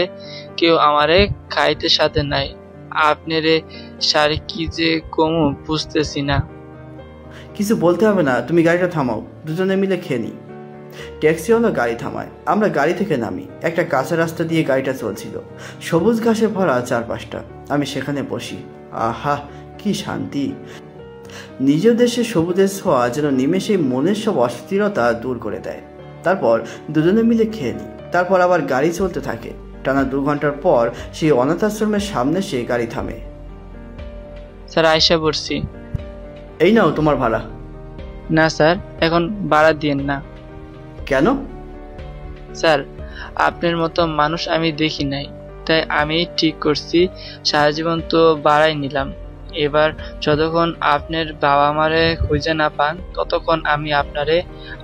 V: কেউ আমারে খাইতে সাথে নাই। আপনারে সারে কি যে কমু বুঝতেছি না।
B: কিছু বলতে হবে না, তুমি গাড়িটা থামাও, দুজনে মিলে খেয়ে নিই। ট্যাক্সিওয়ালা গাড়ি থামায়। আমরা গাড়ি থেকে নামি। একটা কাঁচা রাস্তা দিয়ে গাড়িটা চলছিল, সবুজ ঘাসে ভরা চারপাশটা। আমি সেখানে বসি। আহা, কি শান্তি! নিজ দেশে সবুজের ছোঁয়া যেন নিমেষেই মনের সব অস্থিরতা দূর করে দেয়। তারপর দুজনে মিলে খেয়ে নিই। তারপর আবার গাড়ি চলতে থাকে। টানা 2 ঘন্টার পর সেই অনাথ আশ্রমের সামনে সে গাড়ি থামে।
V: স্যার, আয়সা পড়ছি।
B: এই নাও তোমার ভাড়া।
V: না স্যার, এখন ভাড়া দিয়েন না।
B: কেন?
V: স্যার, আপনার মতো মানুষ আমি দেখি নাই, তাই আমি ঠিক করছি সারা জীবন তো ভাড়াই নিলাম। এবার যতক্ষণ আপনার বাবা মারে খুঁজে না পান ততক্ষণ আমি আপনারে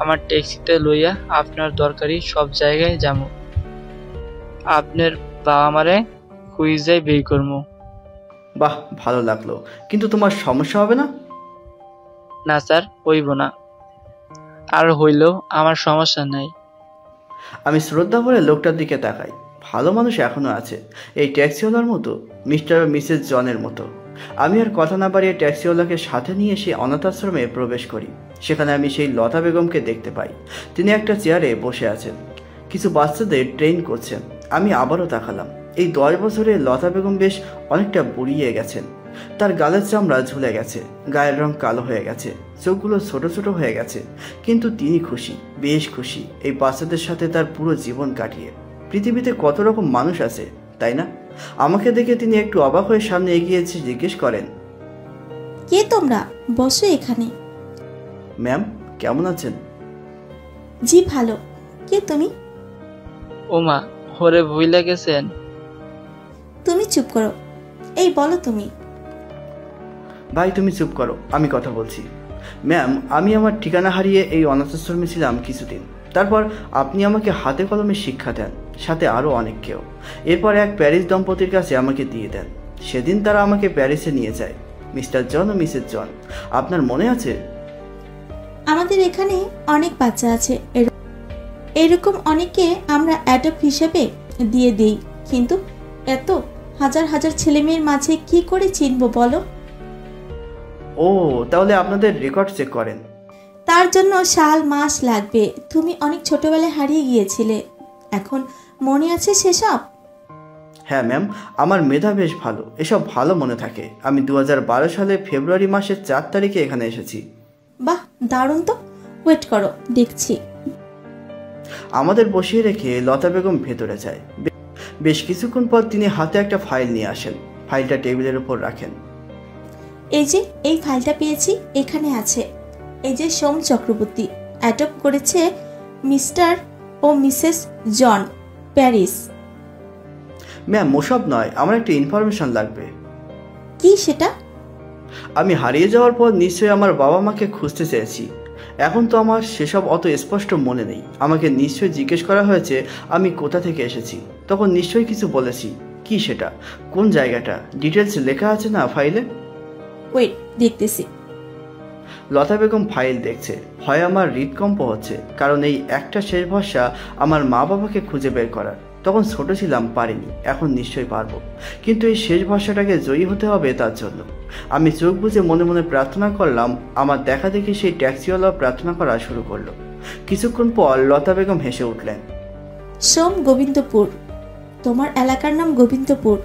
V: আমার ট্যাক্সিতে লইয়া আপনার দরকারি সব জায়গায় যাবো। আপনার বাবা মারে খুঁজে বের করবো।
B: বাহ, ভালো লাগলো, কিন্তু তোমার সমস্যা হবে না?
V: না স্যার, হইব না। আর হইলেও আমার সমস্যা নাই।
B: আমি শ্রদ্ধা ভরে লোকটার দিকে তাকাই। ভালো মানুষ এখনো আছে, এই ট্যাক্সিওয়ালার মতো, মিস্টার ও মিসেস জনের মতো। আমি আর কথা না বাড়িয়ে ট্যাক্সিওয়ালাকে সাথে নিয়ে সে অনাথ আশ্রমে প্রবেশ করি। সেখানে আমি সেই লতা বেগমকে দেখতে পাই। তিনি একটা চেয়ারে বসে আছেন, কিছু বাচ্চাদের ট্রেন করছেন। আমি আবারও তাকালাম। এই 10 বছরে লতা বেগম বেশ অনেকটা বুড়িয়ে গেছেন। তার গালের চামড়া ঝুলে গেছে, গায়ের রং কালো হয়ে গেছে, চোখগুলো ছোট ছোট হয়ে গেছে, কিন্তু তিনি খুশি, বেশ খুশি এই বাচ্চাদের সাথে তার পুরো জীবন কাটিয়ে। পৃথিবীতে কত রকম মানুষ আছে, তাই না? আমাকে দেখে তিনি একটু অবাক হয়ে সামনে এগিয়ে এসে জিজ্ঞেস করেন,
T: কে তোমরা? বসো এখানে।
B: ম্যাম, কেমন আছেন?
T: জি ভালো। কে তুমি?
V: ওমা, হরে ভুইলা গেছেন।
T: তুমি চুপ করো। এই বলো তুমি।
B: ভাই তুমি চুপ করো, আমি কথা বলছি। ম্যাম, আমি আমার ঠিকানা হারিয়ে এই অনাথ আশ্রমে ছিলাম কিছুদিন। তারপর আপনি আমাকে হাতে কলমে শিক্ষা দেন, সাথে আরও অনেক কেউ। এরপর এক প্যারিস দম্পতির কাছে আমাকে দিয়ে দেন। সেদিন তারা আমাকে প্যারিসে নিয়ে যায়, মিস্টার জন ও মিসেস জন। আপনার মনে আছে?
T: আমাদের এখানে অনেক বাচ্চা আছে, এরকম অনেককে আমরা অ্যাডপ্ট হিসেবে দিয়ে দিই, কিন্তু এত হাজার হাজার ছেলে মেয়ের মাঝে কি করে চিনব বলো?
B: ও, তাহলে আপনাদের রেকর্ড চেক করেন?
T: তার জন্য সাল মাস লাগবে। তুমি অনেক ছোটবেলায় হারিয়ে গিয়েছিলে, এখন মনে আছে সেসব?
B: হ্যাঁ ম্যাম, আমার মেধা বেশ ভালো, এসব ভালো মনে থাকে। আমি 2012 সালে ফেব্রুয়ারি মাসের 4 তারিখে এখানে এসেছি।
T: বাহ, দারুণ তো। ওয়েট করো, দেখছি।
B: আমাদের বসিয়ে রেখে লতা বেগম ভেতরে যায়। বেশ কিছুক্ষণ পর তিনি হাতে একটা ফাইল নিয়ে আসেন। ফাইলটা টেবিলের উপর রাখেন।
T: এই যে এই ফাইলটা পেয়েছি, এখানে আছে এই যে সোম চক্রবর্তী অ্যাডপ্ট করেছে মিস্টার ও মিসেস জন, প্যারিস।
B: ম্যাম, ওসব নয়, আমার একটা ইনফরমেশন লাগবে।
T: কি সেটা?
B: আমি হারিয়ে যাওয়ার পর নিশ্চয়ই আমার বাবা মাকে খুঁজতে চেয়েছি। এখন তো আমার সেসব অত স্পষ্ট মনে নেই। আমাকে নিশ্চয়ই জিজ্ঞেস করা হয়েছে আমি কোথা থেকে এসেছি, তখন নিশ্চয়ই কিছু বলেছি। কি সেটা, কোন জায়গাটা, ডিটেলস লেখা আছে না ফাইলে?
T: ওয়েট, দেখতেছি।
B: লতা বেগম ফাইল দেখছে। হয় আমার হৃদকম্প হচ্ছে, কারণ এই একটা শেষ ভরসা আমার মা বাবাকে খুঁজে বের করার। তখন ছোট ছিলাম, পারিনি, এখন নিশ্চয়ই পারবো। কিন্তু এই শেষ ভরসাটাকে জয়ী হতে হবে, তার জন্য আমি চোখ বুজে মনে মনে প্রার্থনা করলাম। আমার দেখা দেখি সেই ট্যাক্সিওয়ালা প্রার্থনা করা শুরু করলো। কিছুক্ষণ পর লতা বেগম হেসে উঠলেন।
T: সোম, গোবিন্দপুর। তোমার এলাকার নাম গোবিন্দপুর।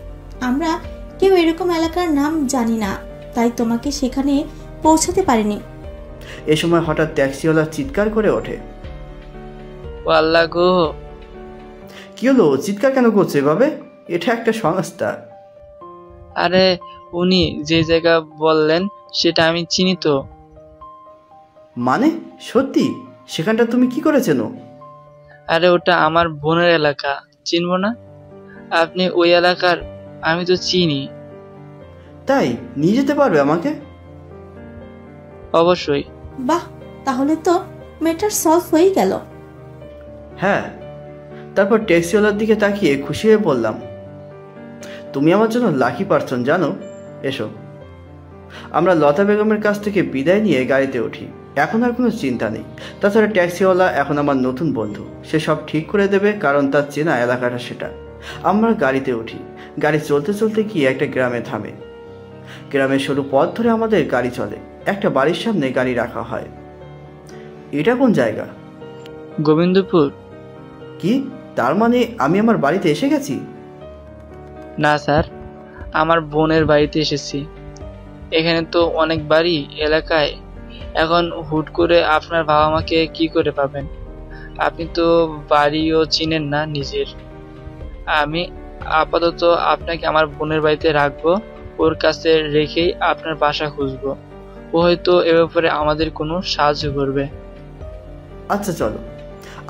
T: আমরা কেউ এরকম এলাকার নাম জানি না, তাই তোমাকে সেখানে পৌঁছাতে পারিনি।
B: এ সময় হঠাৎ ট্যাক্সিওয়ালা চিৎকার করে ওঠে,
V: ও আল্লাহ গো!
B: কি হলো, চিৎকার কেন করছে এভাবে? এটা একটা সংস্থা।
V: আরে উনি যে জায়গা বললেন সেটা আমি চিনি তো।
B: মানে সত্যি? সেখানটা তুমি কি করে চেনো?
V: আরে ওটা আমার বোনের এলাকা, চিনবো না? আপনি ওই এলাকার, আমি তো চিনি।
B: তাই নিয়ে যেতে পারবে আমাকে?
V: অবশ্যই।
T: বাহ, তাহলে তো ম্যাটার সলভ হয়ে গেল।
B: হ্যাঁ। তারপর ট্যাক্সিওয়ালার দিকে তাকিয়ে খুশি হয়ে বললাম, তুমি আমার জন্য লাকি পারসন জানো। এসো। আমরা লতা বেগমের কাছ থেকে বিদায় নিয়ে গাড়িতে উঠি। এখন আর কোনো চিন্তা নেই। তাছাড়া ট্যাক্সিওয়ালা এখন আমার নতুন বন্ধু, সে সব ঠিক করে দেবে, কারণ তার চেনা এলাকাটা সেটা। আমরা গাড়িতে উঠি। গাড়ি চলতে চলতে গিয়ে একটা গ্রামে থামে। গ্রামের সরু পথ ধরে আমাদের গাড়ি চলে। একটা বাড়ির সামনে গাড়ি রাখা হয়। এটা কোন জায়গা?
V: গোবিন্দপুর।
B: কি, তার মানে আমি আমার বাড়িতে এসে গেছি?
V: না স্যার, আমার বোনের বাড়িতে এসেছি। এখানে তো অনেক বাড়ি এলাকায়, এখন হুট করে আপনার বাবা মাকে কি করে পাবেন? আপনি তো বাড়িও চিনেন না নিজের। আমি আপাতত আপনাকে আমার বোনের বাড়িতে রাখবো, ওর কাছে রেখেই আপনার বাসা খুঁজবো। ও হয়তো এ ব্যাপারে আমাদের কোনো সাহায্য করবে।
B: আচ্ছা চলো।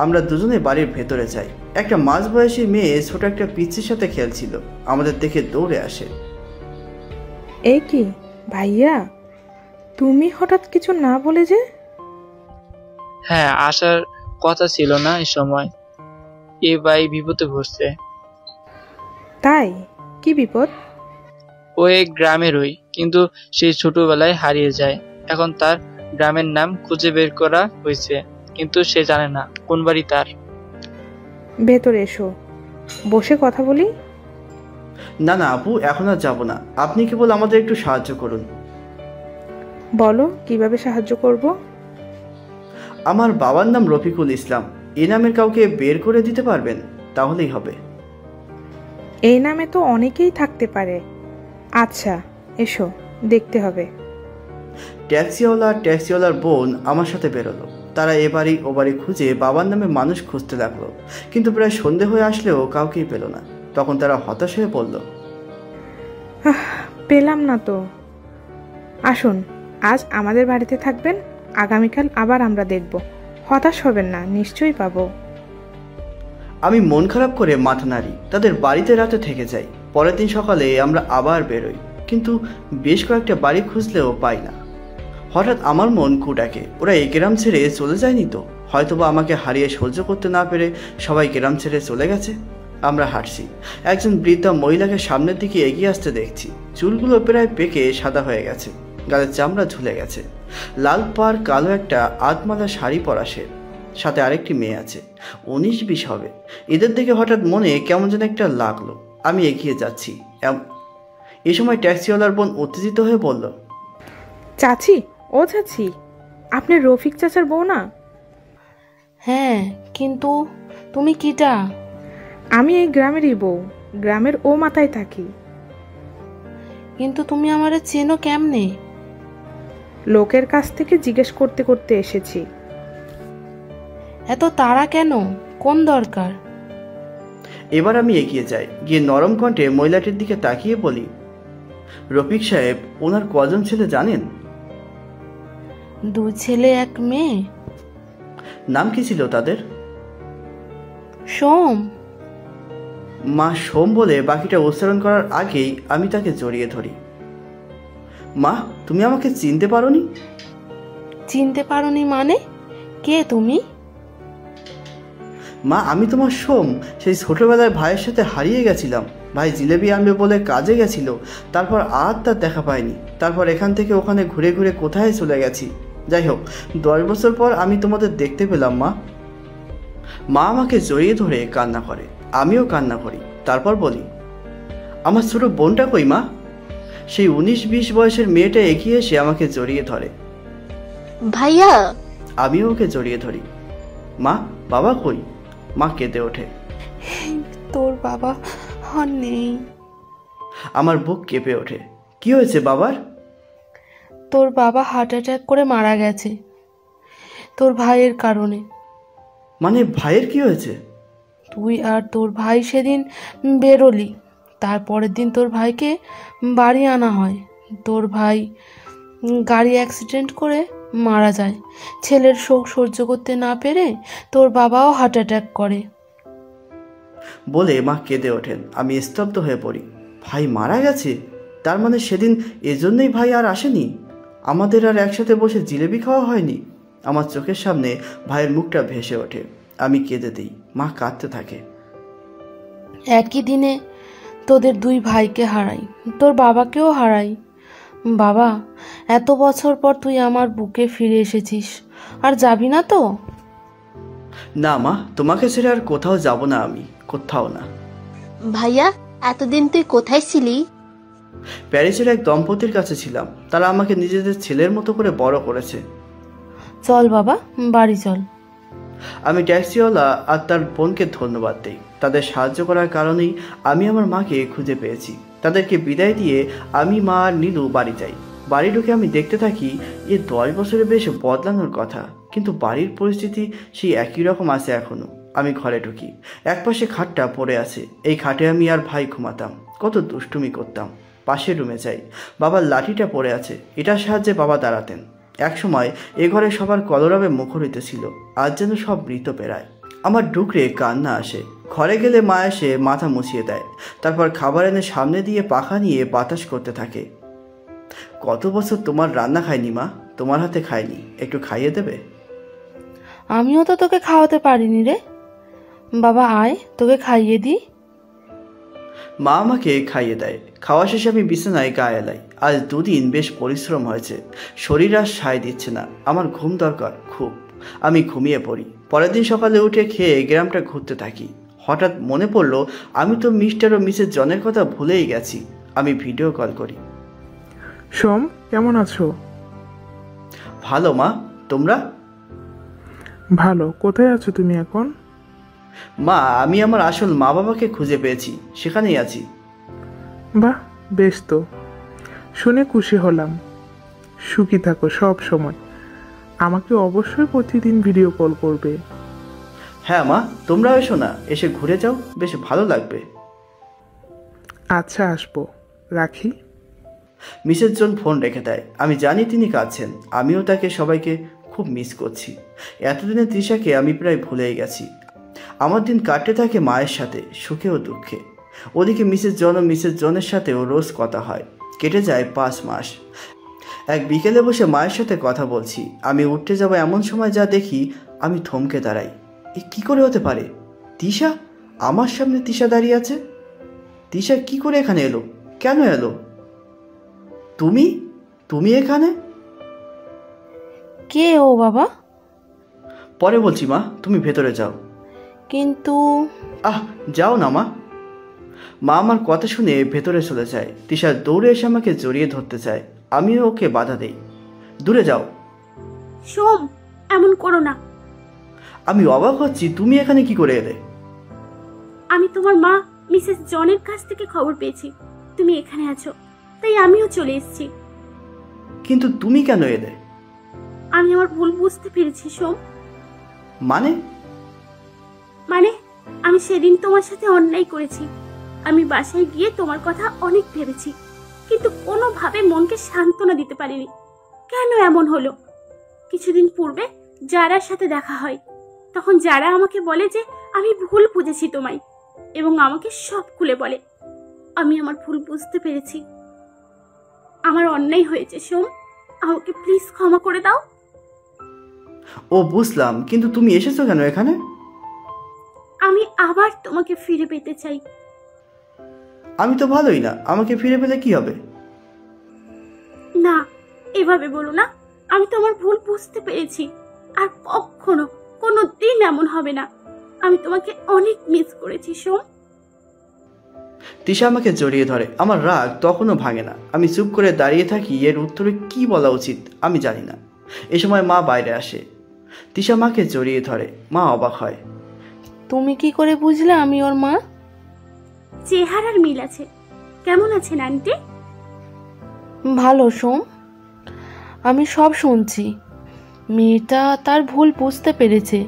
B: আমরা দুজনে বাড়ির ভেতরে যাই। একটা মাঝবয়সী মেয়ে ছোট একটা পিচ্চির সাথে খেলছিল। আমাদের দেখে দৌড়ে আসে।
J: এই কি ভাইয়া, তুমি হঠাৎ কিছু না বলে যে?
V: হ্যাঁ, আসার কথা ছিল না এই সময়। এ ভাই বিপদে পড়ছে।
J: তাই? কি বিপদ?
V: ও এক গ্রামেরই, কিন্তু সেই ছোটবেলায় হারিয়ে যায়। এখন তার গ্রামের নাম খুঁজে বের করা হয়েছে, কিন্তু সে জানে না কোন বাড়ি তার।
J: ভেতরে এসো, বসে কথা বলি।
B: না না আপু, এখন আর যাবো না। আপনি কেবল আমাদের একটু সাহায্য করুন।
J: বলো, কিভাবে সাহায্য করব?
B: আমার বাবার নাম রফিকুল ইসলাম। এই নামের কাউকে বের করে দিতে পারবেন? তাহলেই হবে।
J: এই নামে তো অনেকেই থাকতে পারে। আচ্ছা এসো, দেখতে হবে।
B: ট্যাক্সিওয়ালার বোন আমার সাথে বেরোলো। তারা এ বাড়ি ও বাড়ি খুঁজে বাবার নামে মানুষ খুঁজতে লাগলো, কিন্তু প্রায় সন্ধে হয়ে আসলেও কাউকেই পেল না। তখন তারা হতাশ হয়ে পড়ল,
J: পেলাম না তো। আসুন, আজ আমাদের বাড়িতে থাকবেন, আগামীকাল আবার আমরা দেখব। হতাশ হবেন না, নিশ্চয়ই পাবো।
B: আমি মন খারাপ করে মাথা নাড়ি। তাদের বাড়িতে রাতে থেকে যাই। পরের দিন সকালে আমরা আবার বেরোই, কিন্তু বেশ কয়েকটা বাড়ি খুঁজলেও পাই না। হঠাৎ আমার মন কুটাকে, ওরা এই গ্রাম ছেড়ে চলে যায়নি তো? হয়তোবা আমাকে হারিয়ে সহ্য করতে না পেরে সবাই গ্রাম ছেড়ে চলে গেছে। আমরা হাঁটছি। একজন বৃদ্ধা মহিলাকে সামনের দিকে এগিয়ে আসতে দেখছি। চুলগুলো প্রায় পেকে সাদা হয়ে গেছে, গালের চামড়া ঝুলে গেছে। লাল পাড় কালো একটা আধমালা শাড়ি পরা সে, সাথে আরেকটি মেয়ে আছে, 19-20 হবে। এদের দেখে হঠাৎ মনে কেমন যেন একটা লাগলো। আমি এগিয়ে যাচ্ছি। এই সময় ট্যাক্সিওয়ালার বোন উত্তেজিত হয়ে বলল,
J: চাচি, ও চাচি, আপনি রফিক চাচার বউ না? হ্যাঁ, কিন্তু তুমি কিটা? আমি এই গ্রামেরই বউ, গ্রামের ও মাথায় থাকি। কিন্তু তুমি আমারে চেনো কেমনে? লোকের কাছ থেকে জিজ্ঞেস করতে করতে এসেছি। এত তাড়া কেন? কোন দরকার?
B: এবার আমি এগিয়ে যাই। গিয়ে নরম কণ্ঠে মহিলাটির দিকে তাকিয়ে বলি, রফিক সাহেব, ওনার কজন ছেলে জানেন?
J: 2 ছেলে 1 মেয়ে।
B: নাম কি ছিল তাদের?
J: সোম।
B: মা সোম বলে বাকিটা উচ্চারণ করার আগেই আমি তাকে জড়িয়ে ধরি। মা, তুমি আমাকে চিনতে পারোনি?
J: চিনতে পারোনি মানে? কে তুমি?
B: মা, আমি তোমার সোম। সেই ছোটবেলায় ভাইয়ের সাথে হারিয়ে গেছিলাম। ভাই জিলেবি আনবে বলে কাজে গেছিল, তারপর আর তার দেখা পাইনি। তারপর এখান থেকে ওখানে ঘুরে ঘুরে কোথায় চলে গেছি। যাই হোক, 10 বছর পর আমি তোমাদের দেখতে পেলাম মা। মা আমাকে জড়িয়ে ধরে কান্না করে, আমিও কান্না করি। তারপর বলি, আমার ছোট বোনটা কই মা? সেই 19-20 বয়সের মেয়েটা এগিয়ে এসে আমাকে জড়িয়ে ধরে।
L: ভাইয়া।
B: আমিও ওকে জড়িয়ে ধরি। মা, বাবা কই? মা কেঁদে ওঠে।
J: তোর বাবা আর নেই।
B: আমার বুক কেঁপে ওঠে। কি হয়েছে বাবার?
J: তোর বাবা হার্ট অ্যাটাক করে মারা গেছে তোর ভাইয়ের কারণে।
B: মানে ভাইয়ের কি হয়েছে?
J: তুই আর তোর ভাই সেদিন বেরোলি, তারপরের দিন তোর ভাইকে বাড়ি আনা হয়। তোর ভাই গাড়ি অ্যাক্সিডেন্ট করে মারা যায়। ছেলের শোক সহ্য করতে না পেরে তোর বাবাও হার্ট অ্যাটাক করে।
B: বলে মা কেঁদে ওঠেন। আমি স্তব্ধ হয়ে পড়ি। ভাই মারা গেছে? তার মানে সেদিন এজন্যই ভাই আর আসেনি? আমাদের আর একসাথে বসে জিলেবি খাওয়া হয়নি? আমার চোখের সামনে ভাইয়ের মুখটা ভেসে ওঠে। আমি কেঁদে দিই। মা কাঁদতে থাকে।
J: একই দিনে তোদের 2 ভাইকে হারাই, তোর বাবাকেও হারাই। বাবা, এত বছর পর তুই আমার বুকে ফিরে এসেছিস, আর যাবি না তো?
B: না মা, তোমাকে ছেড়ে আর কোথাও যাব না আমি, কোথাও না।
L: ভাইয়া, এতদিন তুই কোথায় ছিলি?
B: প্যারিসের এক দম্পতির কাছে ছিলাম। তারা আমাকে নিজেদের ছেলের মতো করে বড় করেছে।
J: চল বাবা, বাড়ি চল।
B: আমি ট্যাক্সিওয়ালা আর তার বোনকে ধন্যবাদ দিই। তাদের সাহায্য করার কারণেই আমি আমার মাকে খুঁজে পেয়েছি। তাদেরকে বিদায় দিয়ে আমি, মা আর নীলু বাড়ি যাই। বাড়ি ঢুকে আমি দেখতে থাকি যে 10 বছরে বেশ বদলানোর কথা, কিন্তু বাড়ির পরিস্থিতি সেই একই রকম আছে এখনো। আমি ঘরে ঢুকি। একপাশে খাটটা পড়ে আছে। এই খাটে আমি আর ভাই ঘুমাতাম, কত দুষ্টুমি করতাম। পাশের রুমে যাই, বাবার লাঠিটা পড়ে আছে। এটার সাহায্যে বাবা দাঁড়াতেন। একসময় এ ঘরে সবার কলরবে মুখরিত ছিল, আজ যেন সব মৃত পেরায়। আমার ডুকরে কান্না আসে। ঘরে গেলে মা এসে মাথা মুছিয়ে দেয়, তারপর খাবার এনে সামনে দিয়ে পাখা নিয়ে বাতাস করতে থাকে। কত বছর তোমার রান্না খাইনি মা, তোমার হাতে খাইনি, একটু খাইয়ে দেবে?
J: আমিও তো তোকে খাওয়াতে পারিনি রে বাবা, আয় তোকে খাইয়ে দিই।
B: মা আমাকে খাইয়ে দেয়। খাওয়া শেষে আমি বিছানায় গা এলাই। আজ 2 দিন বেশ পরিশ্রম হয়েছে, শরীর আর সায় দিচ্ছে না। আমার ঘুম দরকার খুব। আমি ঘুমিয়ে পড়ি। পরের দিন সকালে উঠে খেয়ে গ্রামটা ঘুরতে থাকি। হঠাৎ মনে পড়লো আমি তো মিস্টার ও মিসেস জনের কথা ভুলেই গেছি। আমি ভিডিও কল করি।
A: সোম, কেমন আছো?
B: ভালো মা, তোমরা?
A: ভালো। কোথায় আছো তুমি এখন?
B: মা, আমি আমার আসল মা বাবাকে খুঁজে পেয়েছি, সেখানেই আছি।
A: বাহ, বেশ তো, শুনে খুশি হলাম। সুখী থাকো সব সময়। আমাকে অবশ্যই প্রতিদিন ভিডিও কল করবে।
B: হ্যাঁ মা, তোমরা এসো না, এসে ঘুরে যাও, বেশ ভালো লাগবে।
A: আচ্ছা, আসবো। রাখি।
B: মিসেস জন ফোন রেখে দেয়। আমি জানি তিনি কাঁদছেন। আমিও তাকে সবাইকে খুব মিস করছি। এতদিনে তৃষাকে আমি প্রায় ভুলেই গেছি। আমার দিন কাটতে থাকে মায়ের সাথে, সুখে ও দুঃখে। ওদিকে মিসেস জন ও মিসেস জনের সাথেও রোজ কথা হয়। কেটে যায় 5 মাস। এক বিকেলে বসে মায়ের সাথে কথা বলছি। আমি উঠতে যাব এমন সময় যা দেখি, আমি থমকে দাঁড়াই। এ কি করে হতে পারে? তৃষা! আমার সামনে তৃষা দাঁড়িয়ে আছে। তৃষা কি করে এখানে এলো? কেন এলো? তুমি তুমি এখানে?
J: কে ও বাবা?
B: পরে বলছি মা, তুমি ভেতরে যাও।
J: কিন্তু
B: যাও না মা। মা আমার কথা শুনে ভেতরে চলে যায়। তৃষা দৌড়ে এসে আমাকে জড়িয়ে ধরতে চায়। আমিও ওকে বাধা দেই। দূরে যাও।
F: সোম, এমন করো না।
B: আমি অবাক হচ্ছি, তুমি এখানে কি করে এলে?
F: আমি তোমার মা মিসেস জনের কাছ থেকে খবর পেয়েছি তুমি এখানে আছো, তাই আমিও চলে এসেছি।
B: কিন্তু তুমি কেন এলে?
F: আমি আমার ভুল বুঝতে পেরেছি সোম।
B: মানে?
F: আমি সেদিন তোমার সাথে অন্যায় করেছি। আমি বাসায় গিয়ে তোমার কথা অনেক ভেবেছি, কিন্তু কোনোভাবে মনকে সান্ত্বনা দিতে পারিনি। কেন এমন হলো? কিছুদিন পূর্বে যারার সাথে দেখা হয়, তখন যারা আমাকে বলে যে আমি ভুল বুঝেছি তোমায়, এবং আমাকে সব খুলে বলে। আমি আমার ভুল বুঝতে পেরেছি। আমার অন্যায় হয়েছে সোম, আমাকে প্লিজ ক্ষমা করে দাও।
B: ও বুঝলাম, কিন্তু তুমি এসেছো কেন এখানে?
F: আমি আবার তোমাকে ফিরে পেতে চাই।
B: আমি তো ভালোই না, আমাকে ফিরে পেলে কি হবে?
F: না, এভাবে বলো না। আমি তোমার ভুল বুঝতে পেরেছি, আর কখনো কোনো দিন এমন হবে না। আমি তোমাকে অনেক মিস করেছি সোম।
B: তিশা আমাকে জড়িয়ে ধরে। আমার রাগ তখনও ভাঙে না। আমি চুপ করে দাঁড়িয়ে থাকি। এর উত্তরে কি বলা উচিত আমি জানি না। এ সময় মা বাইরে আসে। তিশা মাকে জড়িয়ে ধরে। মা অবাক হয়।
J: তুমি কি করে বুঝলে আমি ওর মা?
F: চেহারার মিল আছে। কেমন আছেন আন্টি?
J: ভালো সোম, আমি সব শুনছি। মেয়েটা তার ভুল বুঝতে পেরেছে,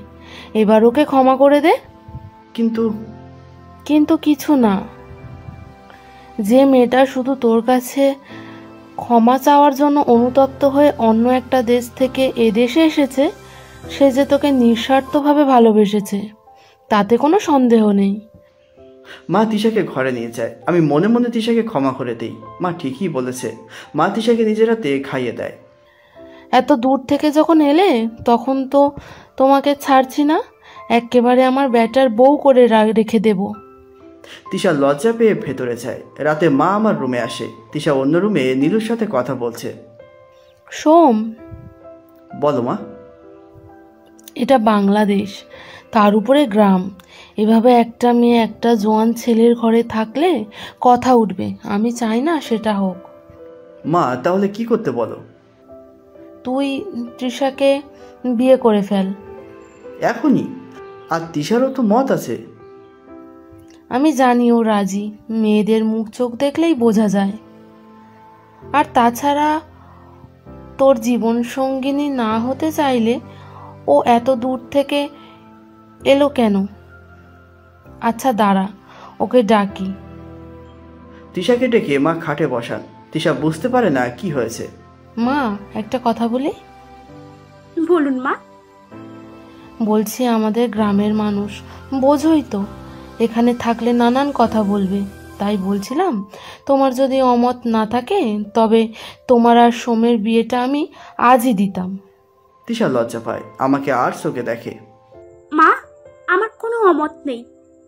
J: এবার ওকে ক্ষমা করে দে। কিন্তু কিছু না। যে মেয়েটা শুধু তোর কাছে ক্ষমা চাওয়ার জন্য অনুতপ্ত হয়ে অন্য একটা দেশ থেকে এ দেশে এসেছে, সে যে তোকে নিঃস্বার্থভাবে ভালোবেসেছে তাতে কোনো সন্দেহ নেই।
B: মা তিশাকে ঘরে নিয়ে যায়। আমি মনে মনে তিশাকে ক্ষমা করে দিই। মা ঠিকই বলেছে। মা তিশাকে নিজের হাতে খাইয়ে দেয়।
J: এত দূর থেকে যখন এলে তখন তো তোমাকে ছাড়ছি না, একেবারে আমার ব্যাটার বউ করে রেখে দেব।
B: তিশা লজ্জা পেয়ে ভেতরে যায়। রাতে মা আমার রুমে আসে। তিশা অন্য রুমে নীলুর সাথে কথা বলছে।
J: সোম,
B: বলো মা।
J: এটা বাংলাদেশ, তার উপরে গ্রাম। এভাবে একটা মেয়ে একটা জোয়ান ছেলের ঘরে থাকলে কথা উঠবে। আমি চাই না সেটা হোক।
B: মা তাহলে কি করতে বলো?
J: তুই তৃষাকে বিয়ে করে ফেল
B: এখনই? আর তিশারও তো মত আছে।
J: আমি জানি ও রাজি। মেয়েদের মুখ চোখ দেখলেই বোঝা যায়। আর তাছাড়া তোর জীবন সঙ্গিনী না হতে চাইলে ও এত দূর থেকে এলো কেন? আচ্ছা দাঁড়া, ওকে ডাকি।
B: তিশাকে ডেকে মা খাটে বসান। তিশা বুঝতে পারে না কি হয়েছে।
J: মা, একটা কথা বলি?
F: বলুন মা।
J: বলছি, আমাদের গ্রামের মানুষ বোঝোই তো, এখানে থাকলে নানান কথা বলবে। তাই বলছিলাম, তোমার যদি অমত না থাকে তবে তোমার আর সোমের বিয়েটা আমি আজই দিতাম।
B: তিশা লজ্জা পায়, আমাকে আর চোখে দেখে।
F: মা, আমার কোনো অমত নেই।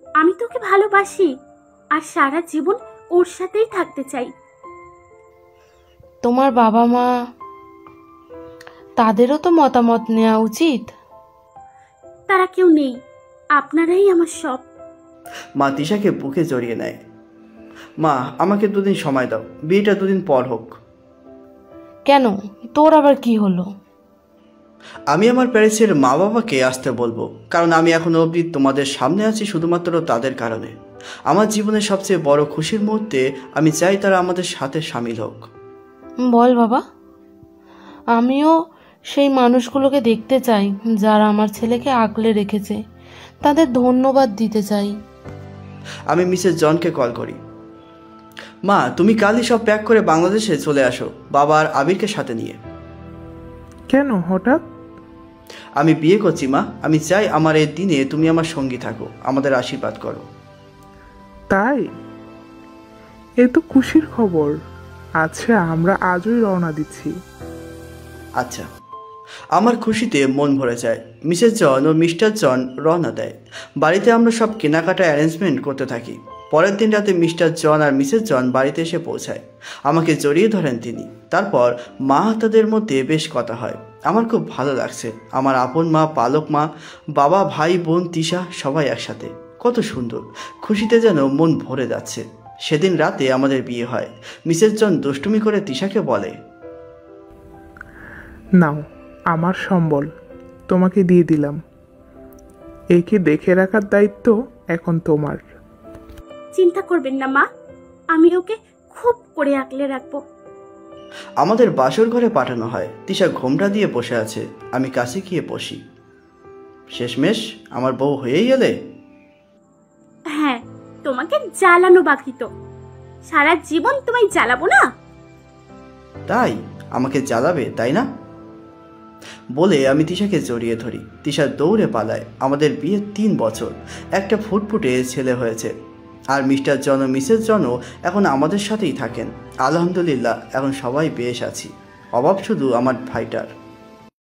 F: আমি তোকে ভালোবাসি আর সারা জীবন ওর সাথেই থাকতে চাই।
J: তোমার বাবা মা, তাদেরও তো মতামত নেওয়া উচিত।
F: তারা কেউ নেই, আপনারাই আমার সব।
B: মা তিশাকে বুকে জড়িয়ে নেয়। মা, আমাকে দুদিন সময় দাও। বিয়েটা দুদিন পর হোক।
J: কেন, তোর আবার কি হলো?
B: আমি আমার প্যারিসের মা বাবাকে আসতে বলবো, কারণ আমি এখনো অবধি তোমাদের সামনে আছি শুধুমাত্র তাদের কারণে। আমার জীবনের সবচেয়ে বড় খুশির মুহূর্তে আমি চাই তারা আমাদের সাথে সামিল হোক।
J: বল বাবা, আমিও সেই মানুষগুলোকে দেখতে চাই যারা আমার ছেলেকে আগলে রেখেছে। তাদের ধন্যবাদ দিতে চাই।
B: আমি মিসেস জনকে কল করি। মা, তুমি কালই সব প্যাক করে বাংলাদেশে চলে আসো, বাবা আর আবিরকে সাথে নিয়ে।
A: কেন হঠাৎ?
B: আমি বিয়ে করছি মা। আমি চাই আমার এই দিনে তুমি আমার সঙ্গী থাকো, আমাদের আশীর্বাদ করো।
A: তাই? এ তো খুশির খবর। আচ্ছা, আমরা আজই রওনা দিচ্ছি।
B: আচ্ছা। আমার খুশিতে মন ভরে যায়। মিসেস জন ও মিস্টার জন রওনা দেয়। বাড়িতে আমরা সব কেনাকাটা অ্যারেঞ্জমেন্ট করতে থাকি। পরের দিন রাতে মিস্টার জন আর মিসেস জন বাড়িতে এসে পৌঁছায়। আমাকে জড়িয়ে ধরেন তিনি। তারপর মা তাদের মধ্যে বেশ কথা হয়। আমার খুব ভালো লাগছে। আমার আপন মা, পালক মা, বাবা, ভাই, বোন, তিশা সবাই একসাথে। কত সুন্দর। খুশিতে যেন মন ভরে যাচ্ছে। সেদিন রাতে আমাদের বিয়ে হয়। মিসেস জন দুষ্টুমি করে তিশাকে বলে,
A: নাও আমার সম্বল, তোমাকে দিয়ে দিলাম। একে দেখে রাখার দায়িত্ব এখন তোমার।
F: চিন্তা করবেন না মা, আমি ওকে খুব করে আগলে রাখবো।
B: আমাদের বাসর ঘরে পাঠানো হয়। তিশা ঘোমটা দিয়ে বসে আছে। আমি কাছে গিয়ে বসি। শেষমেশ আমার বউ হয়েই এলে।
F: হ্যাঁ, তোমাকে জ্বালানো বাকি তো। সারা জীবন তোমায় জ্বালাবো না?
B: তাই আমাকে জ্বালাবে, তাই না? বলে আমি তিশাকে জড়িয়ে ধরি। তিশা দৌড়ে পালায়। আমাদের বিয়ে 3 বছর। একটা ফুটফুটে ছেলে হয়েছে। আর মিস্টার জন ও মিসেস জনও এখন আমাদের সাথেই থাকেন। আলহামদুলিল্লাহ, এখন সবাই বেশ আছি। অভাব শুধু আমার ভাইটার।